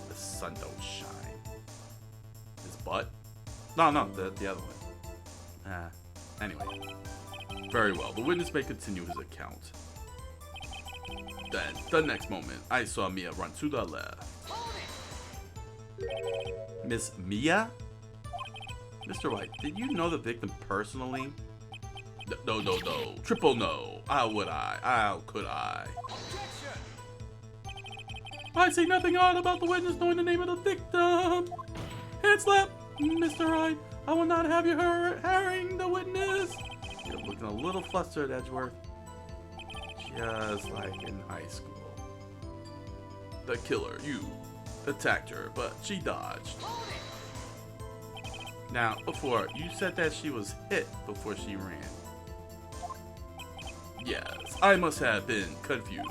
the sun don't shine. His butt? No, the other one. Anyway. Very well, the witness may continue his account. Then, the next moment, I saw Mia run to the left. Miss Mia? Mr. White, did you know the victim personally? No. Triple no. How would I? How could I? I see nothing odd about the witness knowing the name of the victim. Hand slap, Mr. Wright. I will not have you harrying the witness. You're looking a little flustered, Edgeworth. Just like in high school. The killer, you, attacked her, but she dodged. Now, before, you said that she was hit before she ran. Yes, I must have been confused.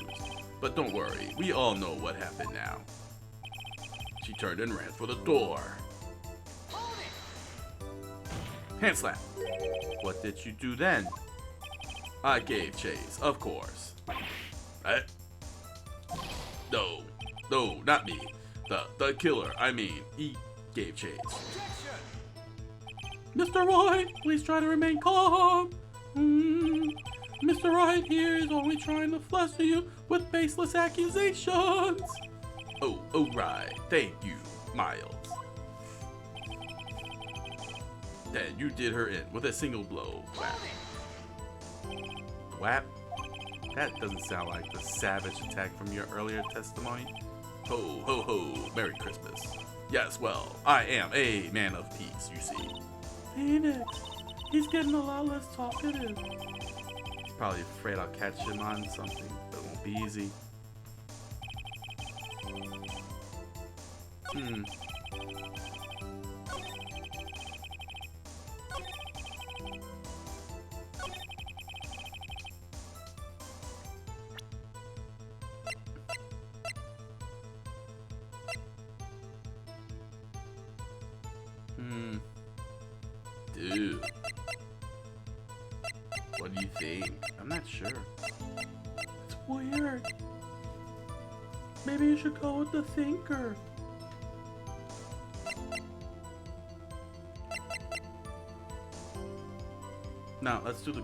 But don't worry, we all know what happened now. She turned and ran for the door. Hand slap. What did you do then? I gave chase, of course. No, not me. The killer, I mean, he gave chase. Mr. Wright, please try to remain calm. Mr. Wright here is only trying to fluster you with baseless accusations. Oh, right. Thank you, Miles. Then you did her in with a single blow. Whap. Whap? That doesn't sound like the savage attack from your earlier testimony. Ho, ho, ho. Merry Christmas. Yes, well, I am a man of peace, you see. Phoenix, he's getting a lot less talkative. He's probably afraid I'll catch him on something, but it won't be easy. Dude. What do you think? I'm not sure. It's weird. Maybe you should go with the thinker. No, let's do the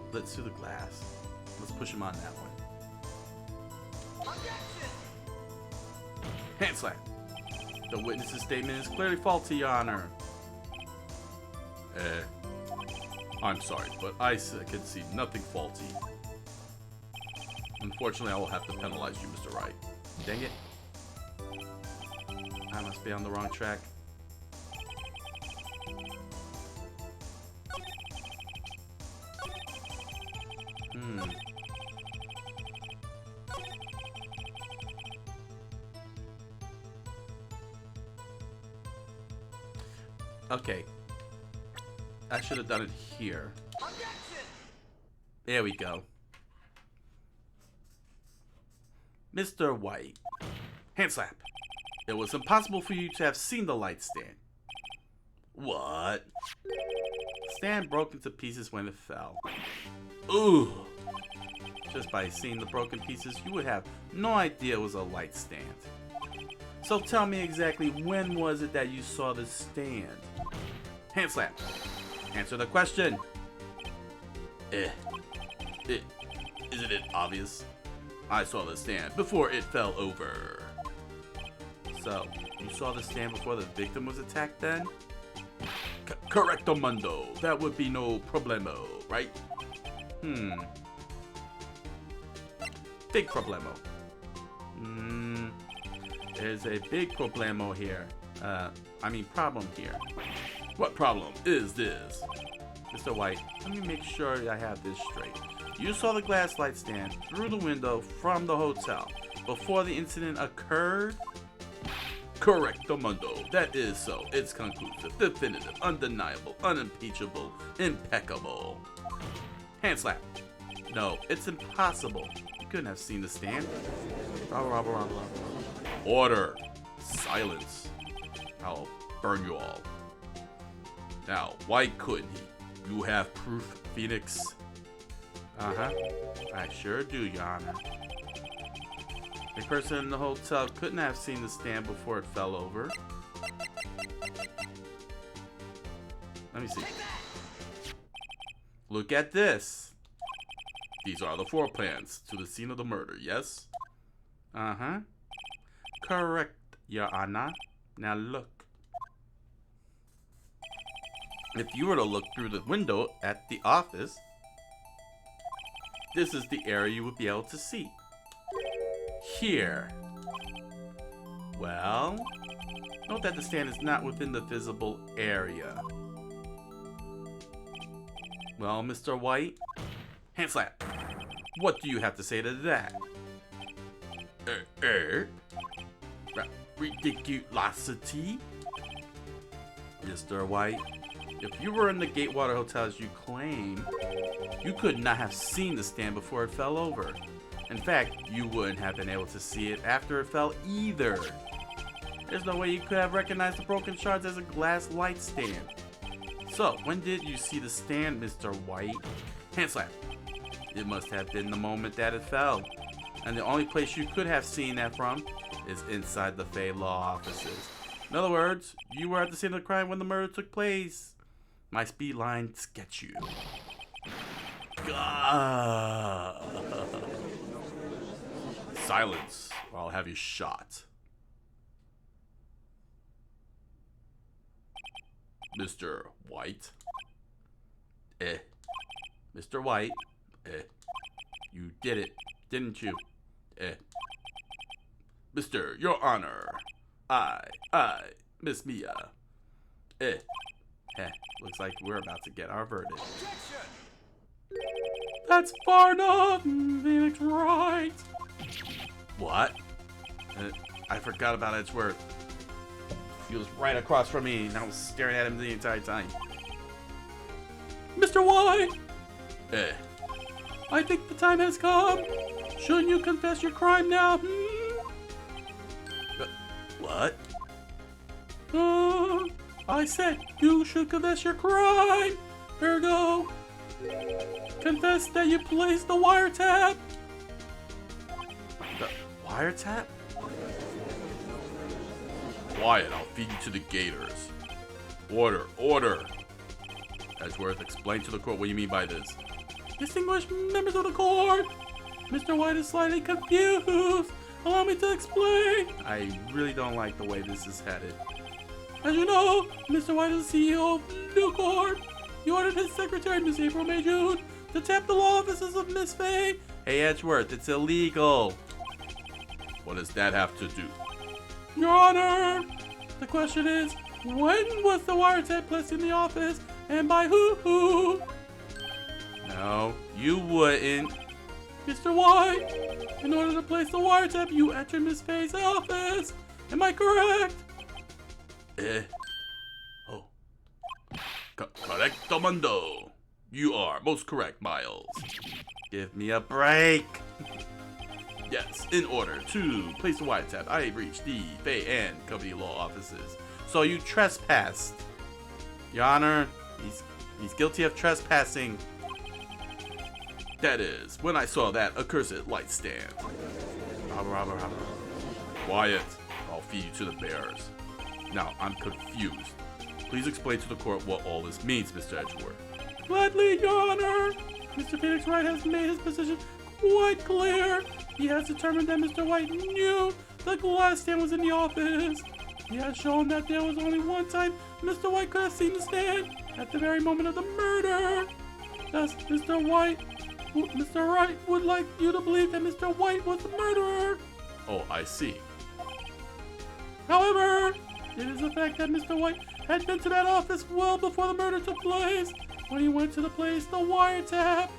glass. Let's push him on that one. Hand slap. The witness's statement is clearly faulty, Your Honor. I'm sorry, but I can see nothing faulty. Unfortunately, I will have to penalize you, Mr. Wright. Dang it. I must be on the wrong track. Okay, I should have done it here. There we go. Mr. White. Hand slap. It was impossible for you to have seen the light stand. What? Stand broke into pieces when it fell. Ooh. Just by seeing the broken pieces, you would have no idea it was a light stand. So tell me exactly, when was it that you saw the stand? Hand slap. Answer the question. Isn't it obvious? I saw the stand before it fell over. So, you saw the stand before the victim was attacked then? Correcto mundo. That would be no problemo, right? Big problemo. There's a big problemo here. Problem here. What problem is this? Mr. White, let me make sure I have this straight. You saw the glass light stand through the window from the hotel before the incident occurred? Correcto mundo. That is so. It's conclusive, definitive, undeniable, unimpeachable, impeccable. Hand slap. No, it's impossible. You couldn't have seen the stand. Order. Silence. I'll burn you all. Now, why couldn't he? You have proof, Phoenix? I sure do, Your Honor. A person in the hotel couldn't have seen the stand before it fell over. Let me see. Look at this. These are the floor plans to the scene of the murder, yes? Correct, Your Honor. Now look. If you were to look through the window at the office, this is the area you would be able to see. Here. Well, note that the stand is not within the visible area. Well, Mr. White, hand slap. What do you have to say to that? Ridiculosity? Mr. White, if you were in the Gatewater Hotel as you claim, you could not have seen the stand before it fell over. In fact, you wouldn't have been able to see it after it fell either. There's no way you could have recognized the broken shards as a glass light stand. So, when did you see the stand, Mr. White? Hand slap. It must have been the moment that it fell. And the only place you could have seen that from is inside the Fay Law offices. In other words, you were at the scene of the crime when the murder took place. My speed lines get you. Silence, or I'll have you shot. Mr. White. Mr. White. You did it, didn't you? Mr. Your Honor. I, Miss Mia. Looks like we're about to get our verdict. That's far enough, Phoenix Wright. What? I forgot about Edgeworth. He was right across from me, and I was staring at him the entire time. Mr. White! I think the time has come. Shouldn't you confess your crime now? What? I said you should confess your crime. Ergo, confess that you placed the wiretap. The wiretap? Quiet, I'll feed you to the gators. Order, order. Edgeworth, explain to the court what you mean by this. Distinguished members of the court, Mr. White is slightly confused. Allow me to explain. I really don't like the way this is headed. As you know, Mr. White is the CEO of Newcorp. He ordered his secretary, Miss April May June, to tap the law offices of Miss Fay. Hey, Edgeworth, it's illegal. What does that have to do? Your Honor, the question is, when was the wiretap placed in the office, and by who? No, you wouldn't. Mr. White, in order to place the wiretap, you entered Miss Fay's office. Am I correct? Correcto mundo. You are most correct, Miles. Give me a break. Yes, in order to place the wiretap, I reached the Fay and Company Law offices. So you trespassed. Your Honor, he's guilty of trespassing. That is, when I saw that accursed light stand. Robber. Quiet. I'll feed you to the bears. Now, I'm confused. Please explain to the court what all this means, Mr. Edgeworth. Gladly, Your Honor. Mr. Phoenix Wright has made his position quite clear. He has determined that Mr. White knew the glass stand was in the office. He has shown that there was only one time Mr. White could have seen the stand, at the very moment of the murder. Thus, Mr. Wright would like you to believe that Mr. White was the murderer. Oh, I see. However, it is a fact that Mr. White had been to that office well before the murder took place. When he went to the place, the wiretap,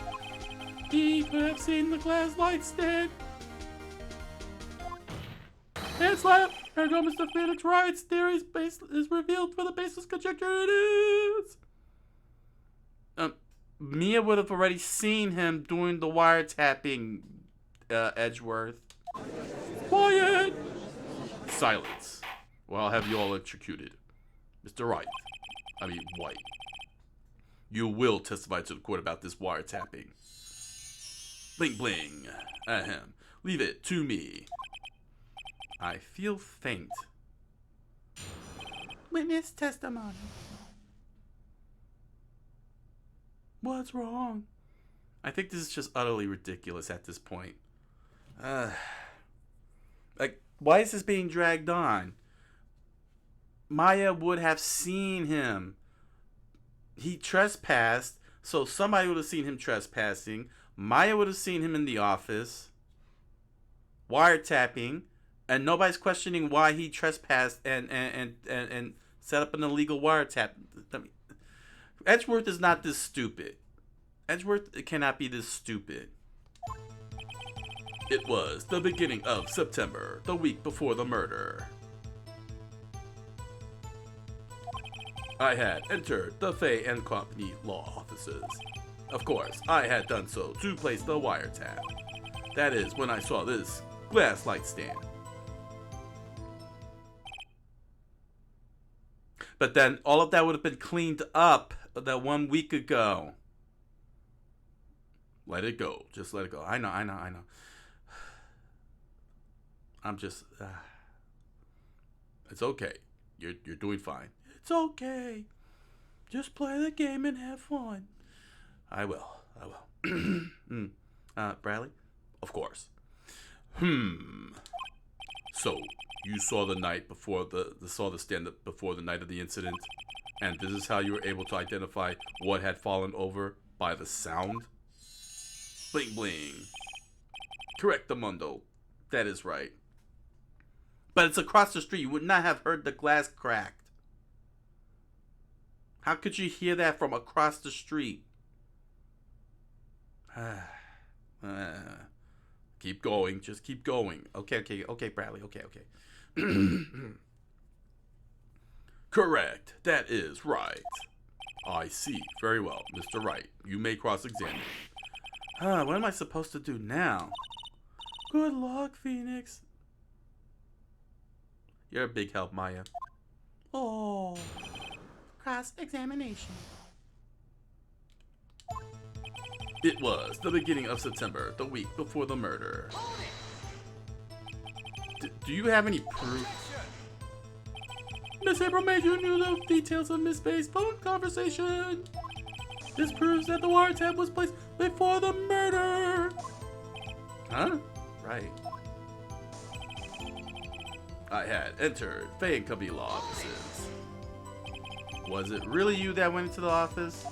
he could have seen the glass light stand. And slap! There go Mr. Phoenix Wright's theory is revealed for the baseless conjecture it is. Mia would have already seen him doing the wiretapping, Edgeworth. Quiet! Silence. Well, I'll have you all electrocuted. Mr. White. You will testify to the court about this wiretapping. Bling. Ahem. Leave it to me. I feel faint. Witness testimony. What's wrong? I think this is just utterly ridiculous at this point. Why is this being dragged on? Maya would have seen him. He trespassed, so somebody would have seen him trespassing. Maya would have seen him in the office, wiretapping, and nobody's questioning why he trespassed and set up an illegal wiretap. Edgeworth is not this stupid. Edgeworth cannot be this stupid. It was the beginning of September, the week before the murder. I had entered the Fay and Company Law offices. Of course, I had done so to place the wiretap. That is when I saw this glass light stand. But then all of that would have been cleaned up that 1 week ago. Let it go. Just let it go. I know. I'm just... it's okay. You're doing fine. It's okay. Just play the game and have fun. I will. Bradley? Of course. So, you saw the night before saw the stand before the night of the incident, and this is how you were able to identify what had fallen over by the sound? Bling. Correct, Mundo. That is right. But it's across the street. You would not have heard the glass cracked. How could you hear that from across the street? Keep going. Just keep going. Okay, Bradley. Okay. Correct. That is right. I see. Very well, Mr. Wright. You may cross-examine. What am I supposed to do now? Good luck, Phoenix. You're a big help, Maya. Oh. Cross-examination. It was the beginning of September, the week before the murder. Do you have any proof? Miss April Major knew the details of Miss Bay's phone conversation. This proves that the wiretap was placed before the murder. Huh? Right. I had entered Fay and Company Law offices. Was it really you that went into the office?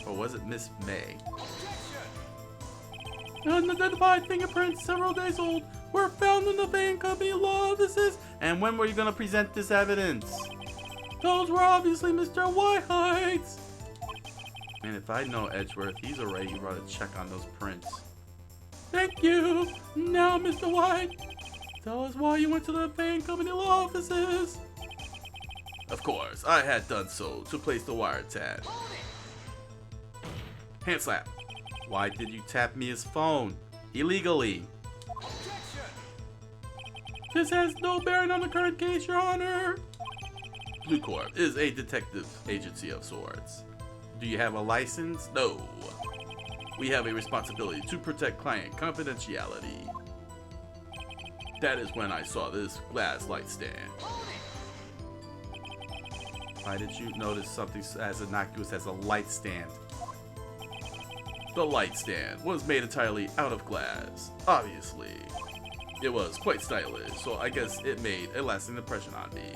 Or was it Miss May? Unidentified fingerprints, several days old, were found in the Fay and Company Law offices. And when were you going to present this evidence? Those were obviously Mr. White's. Man, if I know Edgeworth, he's already wrote a check on those prints. Thank you. Now, Mr. White, tell us why you went to the Fay and Company Law offices. Of course, I had done so to place the wiretap. Hand slap. Why did you tap Mia's phone? Illegally. This has no bearing on the current case, Your Honor. Blue Corp is a detective agency of sorts. Do you have a license? No. We have a responsibility to protect client confidentiality. That is when I saw this glass light stand. Why did you notice something as innocuous as a light stand? The light stand was made entirely out of glass, obviously. It was quite stylish, so I guess it made a lasting impression on me.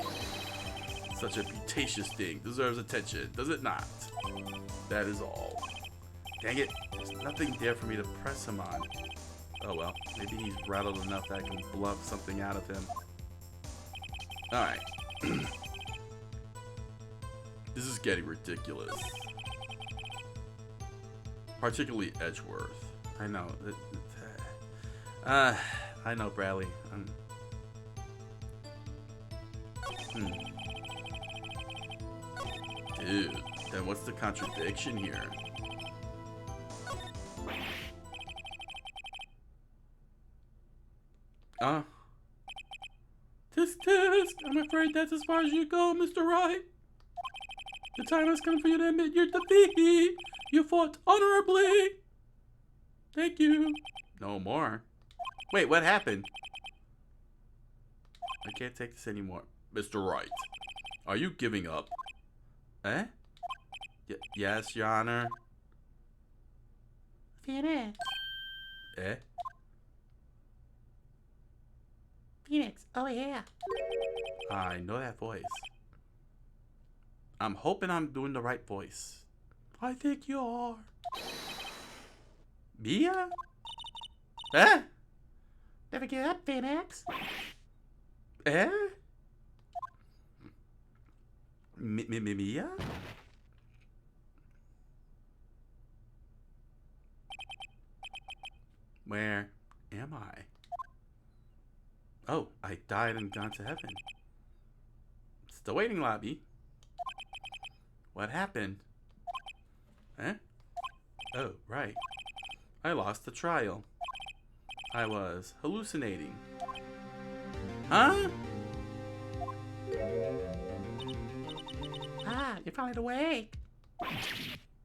Such a beauteous thing deserves attention, does it not? That is all. Dang it, there's nothing there for me to press him on. Oh well, maybe he's rattled enough that I can bluff something out of him. Alright. This is getting ridiculous. Particularly Edgeworth. I know. I know, Bradley. Dude, then what's the contradiction here? Tisk. I'm afraid that's as far as you go, Mr. Wright. The time has come for you to admit your defeat. You fought honorably. Thank you. No more. Wait, what happened? I can't take this anymore. Mr. Wright, are you giving up? Eh? Yes, Your Honor. Phoenix. Eh? Phoenix, over here. I know that voice. I'm hoping I'm doing the right voice. I think you are. Mia? Eh? Never give up, Phoenix. Eh? Mia? Where am I? Oh, I died and gone to heaven. It's the waiting lobby. What happened? Eh? Oh, right. I lost the trial. I was hallucinating. Huh? Ah, you're finally awake.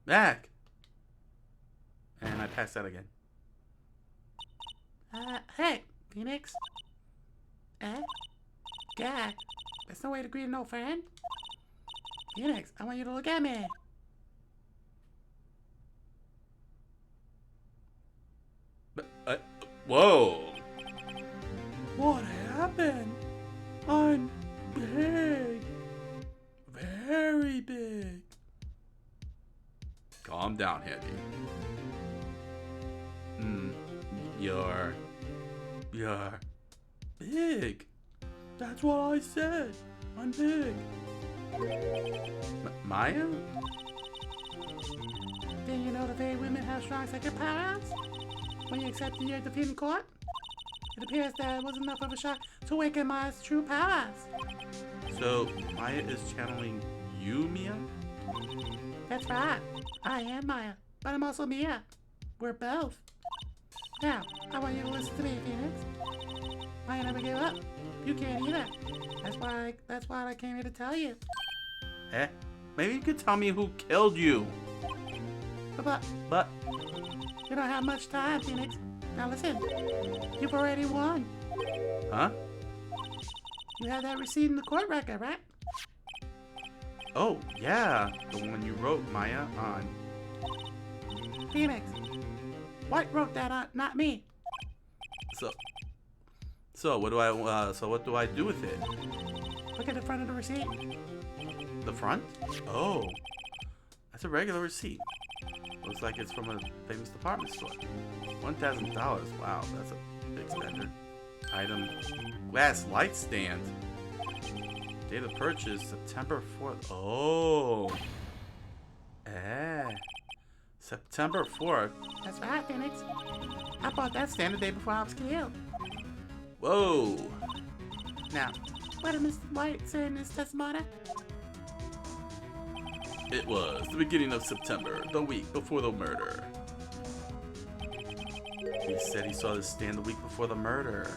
Back. And I passed out again. Hey, Phoenix. Eh? Dad, that's no way to greet an old friend. Phoenix, I want you to look at me. Whoa. What happened? I'm big. Very big. Calm down, Handy. You're big. That's what I said. I'm big. Maya? Then you know the very women have strong psychic powers? When you accepted your defeat in court? It appears that it was enough of a shock to awaken Maya's true powers. So, Maya is channeling you, Mia? That's right. I am Maya, but I'm also Mia. We're both. Now, I want you to listen to me, Phoenix. Maya never gave up. You can't either. That's why I came here to tell you. Eh? Maybe you could tell me who killed you. But you don't have much time, Phoenix. Now listen. You've already won. Huh? You have that receipt in the court record, right? Oh, yeah. The one you wrote Maya on. Phoenix. White wrote that on, not me. So what do I do with it? Look at the front of the receipt. The front? Oh. That's a regular receipt. Looks like it's from a famous department store. $1,000. Wow, that's a big spender. Item. Glass light stand. Date of purchase, September 4th. Oh. September 4th. That's right, Phoenix. I bought that stand the day before I was killed. Whoa. Now, what did Mr. White say in his testimony? It was the beginning of September, the week before the murder. He said he saw this stand the week before the murder.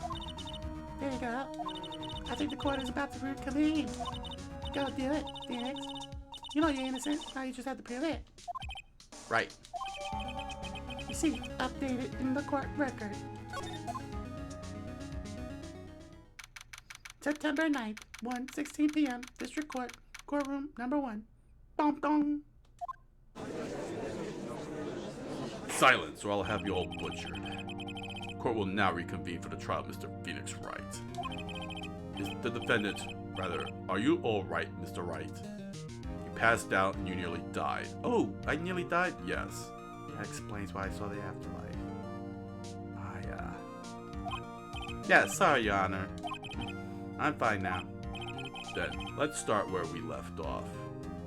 There you go. I think the court is about to reconvene. Go do it, Phoenix. You know you're innocent. Now you just have to prove it. Right. You see, updated in the court record. September 9th, 1:16 p.m. District Court, courtroom number 1. Dong dong. Silence, or I'll have you all butchered. Court will now reconvene for the trial of Mr. Phoenix Wright. Is the defendant, rather, are you all right, Mr. Wright? You passed out and you nearly died. Oh, I nearly died? Yes. That explains why I saw the afterlife. Yeah, sorry, Your Honor. I'm fine now. Then, let's start where we left off.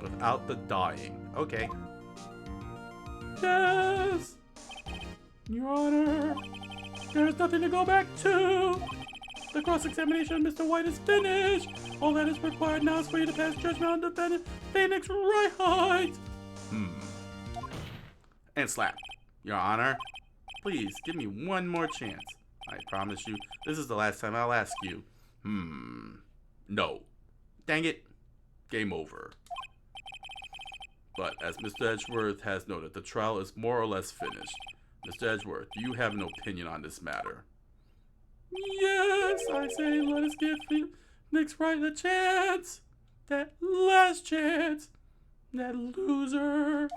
Without the dying. Okay. Yes! Your Honor, there's nothing to go back to. The cross-examination of Mr. White is finished. All that is required now is for you to pass judgment on defendant Phoenix Wright. And slap. Your Honor, please give me one more chance. I promise you, this is the last time I'll ask you. No. Dang it. Game over. But as Mr. Edgeworth has noted, the trial is more or less finished. Mr. Edgeworth, do you have an opinion on this matter? Yes, I say let us give Phoenix Wright a chance. That last chance. That loser.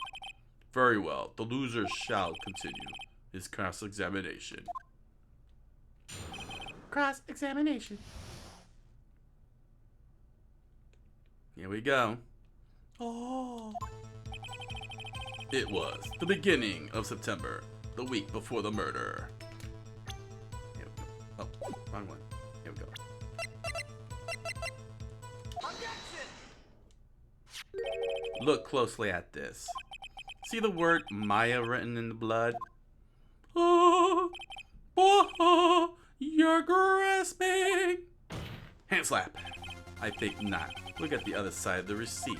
Very well. The loser shall continue his cross-examination. Cross-examination. Here we go. Oh. It was the beginning of September, the week before the murder. Here we go. Oh, wrong one. Here we go. Objection! Look closely at this. See the word Maya written in the blood? Oh, you're grasping. Hand slap. I think not. Look at the other side of the receipt.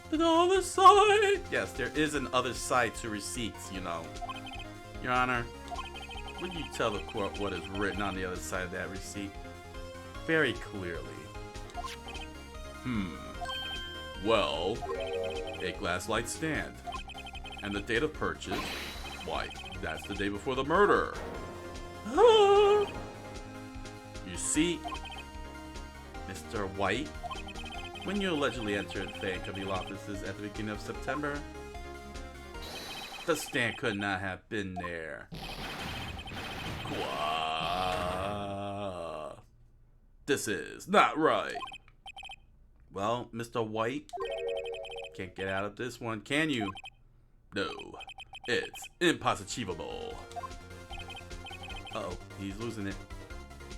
The other side? Yes, there is an other side to receipts, you know. Your Honor, would you tell the court what is written on the other side of that receipt? Very clearly. Well, a glass light stand. And the date of purchase? Why, that's the day before the murder. You see, Mr. White, when you allegedly entered Fayette Company offices at the beginning of September, the stand could not have been there. This is not right. Well, Mr. White, can't get out of this one, can you? No, it's impossible. Uh-oh, he's losing it.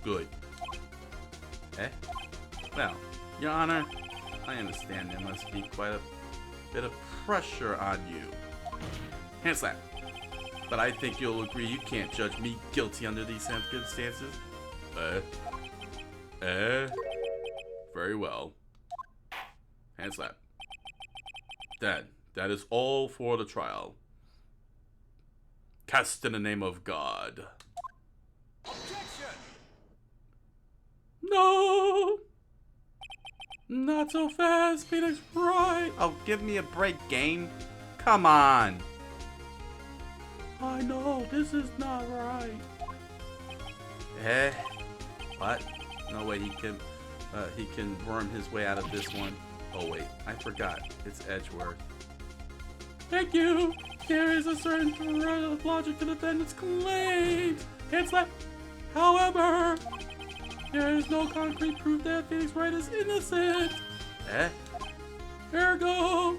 Good. Eh? Well, Your Honor, I understand there must be quite a bit of pressure on you. Hand slap. But I think you'll agree you can't judge me guilty under these circumstances. Very well. Hand slap. Then, that is all for the trial. Cast in the name of God. Objection! No! Not so fast, Phoenix Wright! Oh, give me a break, game. Come on. I know, this is not right. What? No way he can worm his way out of this one. Oh wait, I forgot. It's Edgeworth. Thank you! There is a certain thread of logic to the defendant's claims. Hand slap. However, there is no concrete proof that Phoenix Wright is innocent. Ergo,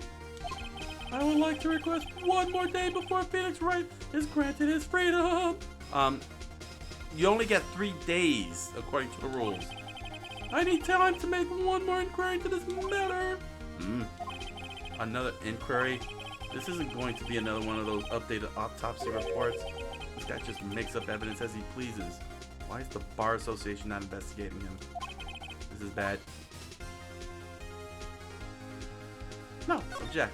I would like to request one more day before Phoenix Wright is granted his freedom. You only get 3 days according to the rules. I need time to make one more inquiry into this matter. Another inquiry? This isn't going to be another one of those updated autopsy reports. This guy just makes up evidence as he pleases. Why is the Bar Association not investigating him? This is bad. No, object.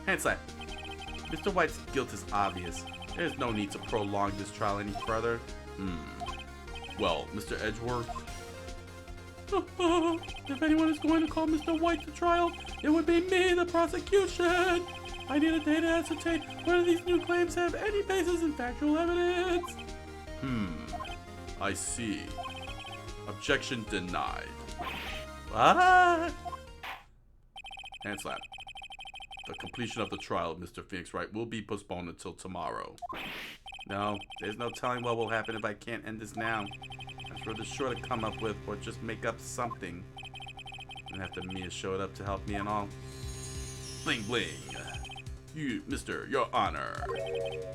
Hand slap. Mr. White's guilt is obvious. There's no need to prolong this trial any further. Well, Mr. Edgeworth. If anyone is going to call Mr. White to trial, it would be me, the prosecution. I need a day to ascertain whether these new claims have any basis in factual evidence. I see. Objection denied. What? Hand slap. The completion of the trial of Mr. Phoenix Wright will be postponed until tomorrow. No, there's no telling what will happen if I can't end this now. I'm sure they're sure to come up with or just make up something. And after Mia showed up to help me and all. Bling bling. You, Mr. Your Honor.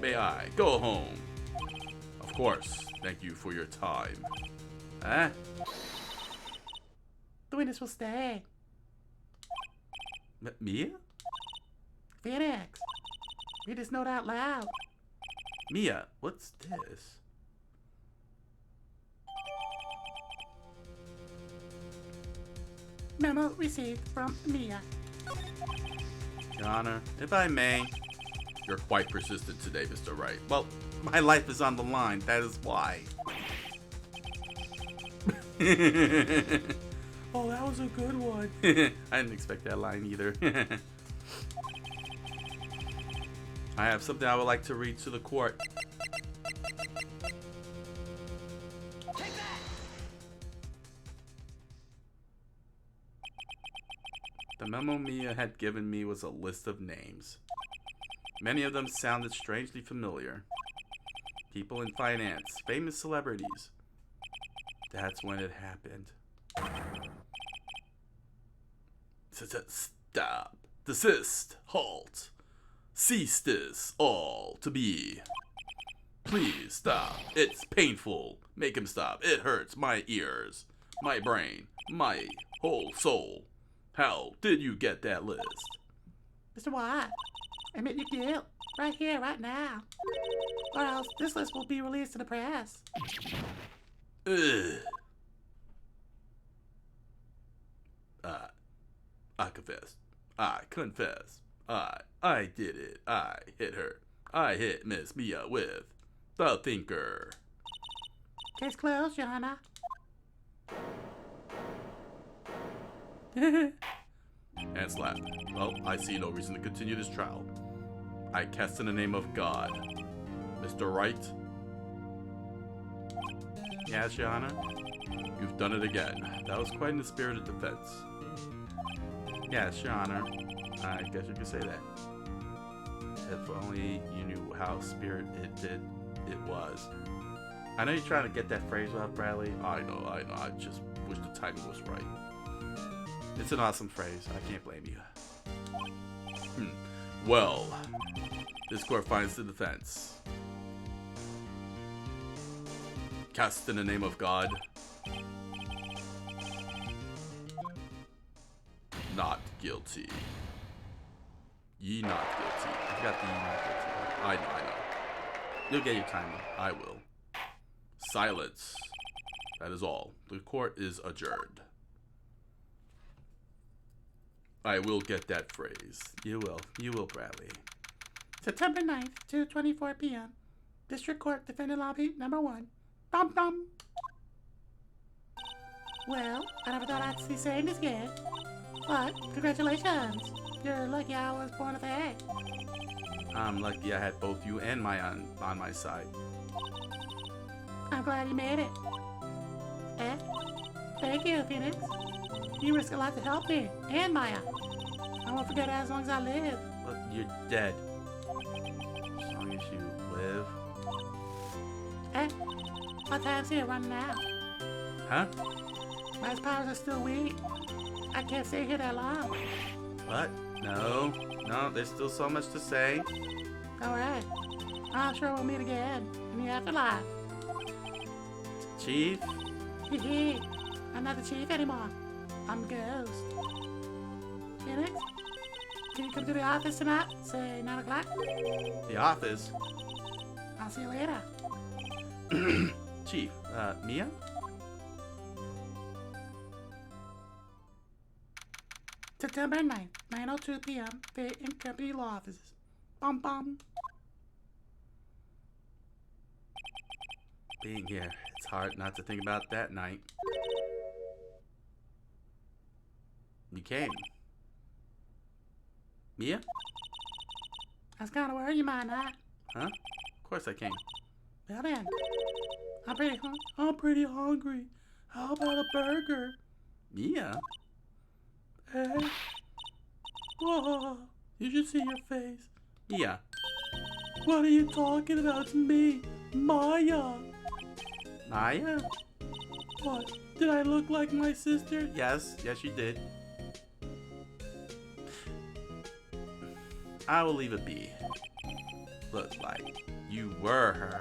May I go home? Of course. Thank you for your time. Huh? The witness will stay. Mia? Phoenix, read this note out loud. Mia, what's this? Memo received from Mia. Your Honor, if I may. You're quite persistent today, Mr. Wright. Well, my life is on the line, that is why. Oh, that was a good one. I didn't expect that line either. I have something I would like to read to the court. Take that! The memo Mia had given me was a list of names. Many of them sounded strangely familiar. People in finance, famous celebrities. That's when it happened. Stop. Desist. Halt. Cease this all to be. Please stop. It's painful. Make him stop. It hurts my ears, my brain, my whole soul. How did you get that list? Mr. White, admit your guilt right here, right now. Or else this list will be released to the press. Ugh. I confess. I confess. I did it. I hit her. I hit Miss Mia with the thinker. Case closed, Your Honor. And slap. Well, I see no reason to continue this trial. I cast in the name of God. Mr. Wright? Yes, Your Honor? You've done it again. That was quite in the spirit of defense. Yes, Your Honor. I guess you could say that. If only you knew how spirited it was. I know you're trying to get that phrase off, Bradley. I know. I just wish the timing was right. It's an awesome phrase. I can't blame you. Well, this court finds the defense. Cast in the name of God. Not guilty. Ye not guilty. I forgot the ye not guilty. I know. You'll get your time. I will. Silence. That is all. The court is adjourned. I will get that phrase. You will, Bradley. September 9th, 2:24 p.m. District Court Defendant Lobby number 1. Dum dum. Well, I never thought I'd see saying this again. But, congratulations. You're lucky I was born of egg. I'm lucky I had both you and Maya on my side. I'm glad you made it. Thank you, Phoenix. You risk a lot to help me and Maya. I won't forget it as long as I live. But you're dead. As long as you live. My time's here running out. Huh? My powers are still weak. I can't stay here that long. What? No, there's still so much to say. Alright. I'm sure we'll meet again in the afterlife. Chief? Hee. I'm not the chief anymore. I'm Ghost. Phoenix? Can you come to the office tonight? Say 9 o'clock? The office? I'll see you later. Chief, Mia? September 9th, 9:02 p.m. in company law offices. Bum bum. Being here, it's hard not to think about that night. You came. Mia? I was kind of worried you might not. Huh? Of course I came. Well then, I'm pretty hungry. How about a burger? Mia? Hey. Whoa, you should see your face. Mia? What are you talking about? It's me, Maya. Maya? What? Did I look like my sister? Yes, you did. I will leave it be. Look like you were her.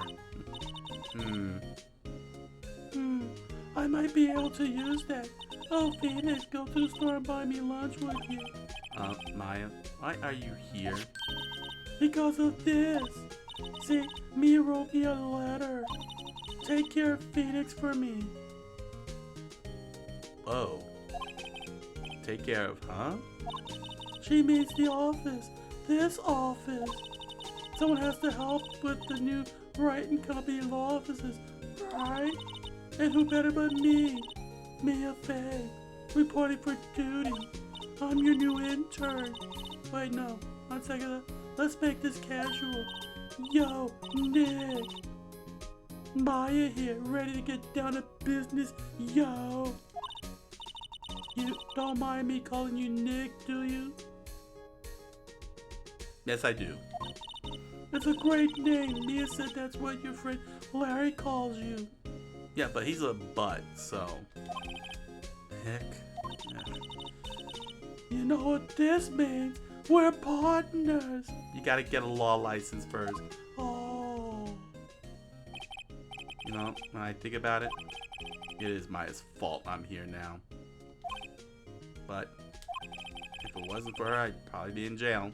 I might be able to use that. Oh, Phoenix, go to the store and buy me lunch with you. Maya, why are you here? Because of this. See, Mia wrote me a letter. Take care of Phoenix for me. Whoa. Take care of, huh? She means the office. This office. Someone has to help with the new Wright and Company law offices, right? And who better but me, Mia Faye, reporting for duty. I'm your new intern. Wait, no. 1 second. Let's make this casual. Yo, Nick. Maya here, ready to get down to business. Yo. You don't mind me calling you Nick, do you? Yes, I do. It's a great name. Mia said that's what your friend Larry calls you. Yeah, but he's a butt, so. Heck. Yeah. You know what this means? We're partners. You gotta get a law license first. Oh. You know, when I think about it, it is Maya's fault I'm here now. But if it wasn't for her, I'd probably be in jail.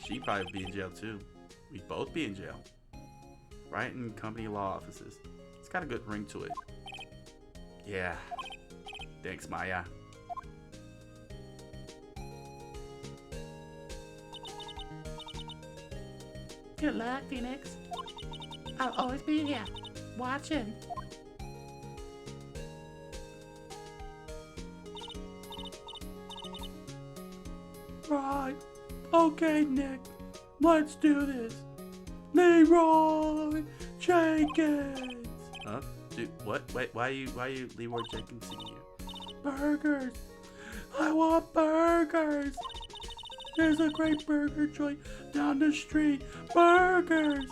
She'd probably be in jail too. We'd both be in jail. Right in company law offices. It's got a good ring to it. Yeah. Thanks, Maya. Good luck, Phoenix. I'll always be here, watching. Right. Okay, Nick. Let's do this. Leroy Jenkins. Huh? Dude, what? Wait, why are you Leroy Jenkins in here? Burgers. I want burgers. There's a great burger joint down the street. Burgers.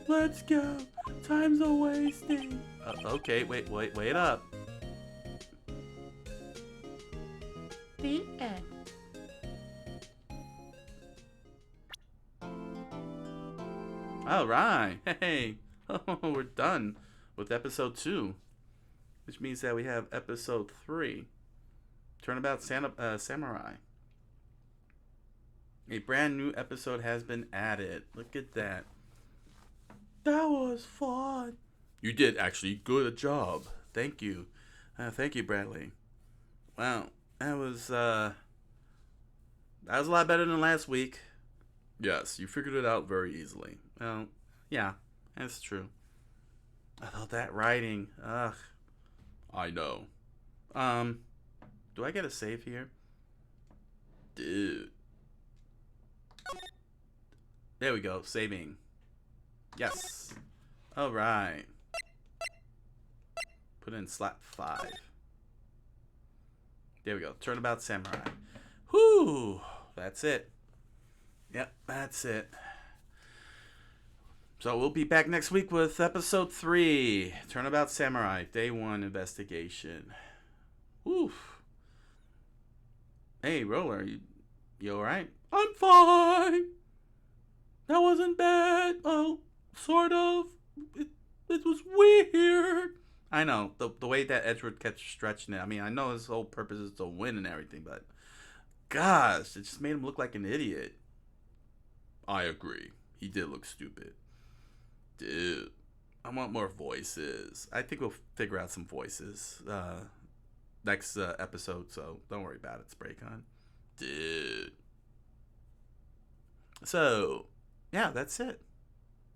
Let's go. Time's a wasting. Okay, wait up. The end. All right. Hey. Oh, we're done with episode 2. Which means that we have episode 3. Turnabout Samurai. A brand new episode has been added. Look at that. That was fun. You did actually good job. Thank you. Thank you, Bradley. Wow. That was a lot better than last week. Yes, you figured it out very easily. Well, yeah, that's true. I thought that writing, ugh. I know. Do I get a save here? Dude. There we go, saving. Yes. Alright. Put in slap 5. There we go, Turnabout Samurai. Whew, that's it. Yep, that's it. So we'll be back next week with episode 3, Turnabout Samurai, Day 1 Investigation. Oof. Hey, Roller, you alright? I'm fine. That wasn't bad. Oh, sort of. It was weird. I know, the way that Edward kept stretching it. I mean, I know his whole purpose is to win and everything, but gosh, it just made him look like an idiot. I agree. He did look stupid. Dude, I want more voices. I think we'll figure out some voices next episode, so don't worry about it, SprayCon. Dude. So, yeah, that's it.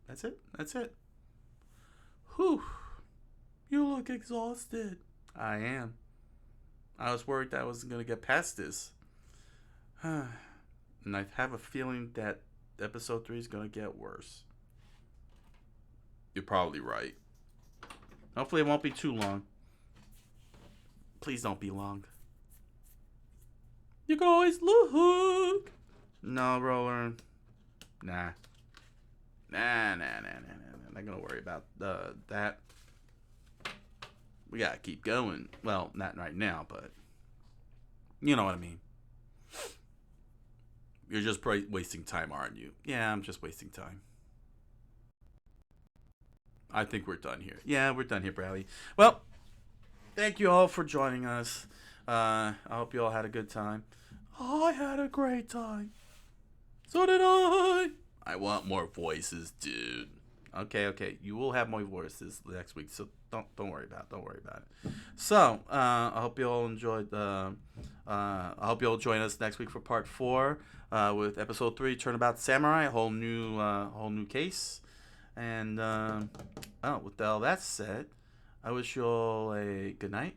That's it. Whew. You look exhausted. I am. I was worried that I wasn't going to get past this. And I have a feeling that episode 3 is going to get worse. You're probably right. Hopefully it won't be too long. Please don't be long. You can always look. No, Roller. Nah. Nah. Not gonna worry about that. We gotta keep going. Well, not right now, but you know what I mean. You're just wasting time, aren't you? Yeah, I'm just wasting time. I think we're done here. Yeah, we're done here, Bradley. Well, thank you all for joining us. I hope you all had a good time. I had a great time. So did I. I want more voices, dude. Okay. You will have more voices next week, so don't worry about it. So I hope you all enjoyed. I hope you all join us next week for part 4 with episode 3, Turnabout Samurai, a whole new case. And with all that said, I wish you all a good night,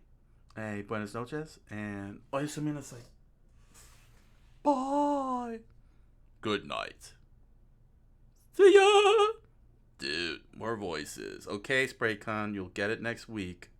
a buenas noches, and hoy se me say bye. Good night. See ya. Dude, more voices. Okay, SprayCon, you'll get it next week.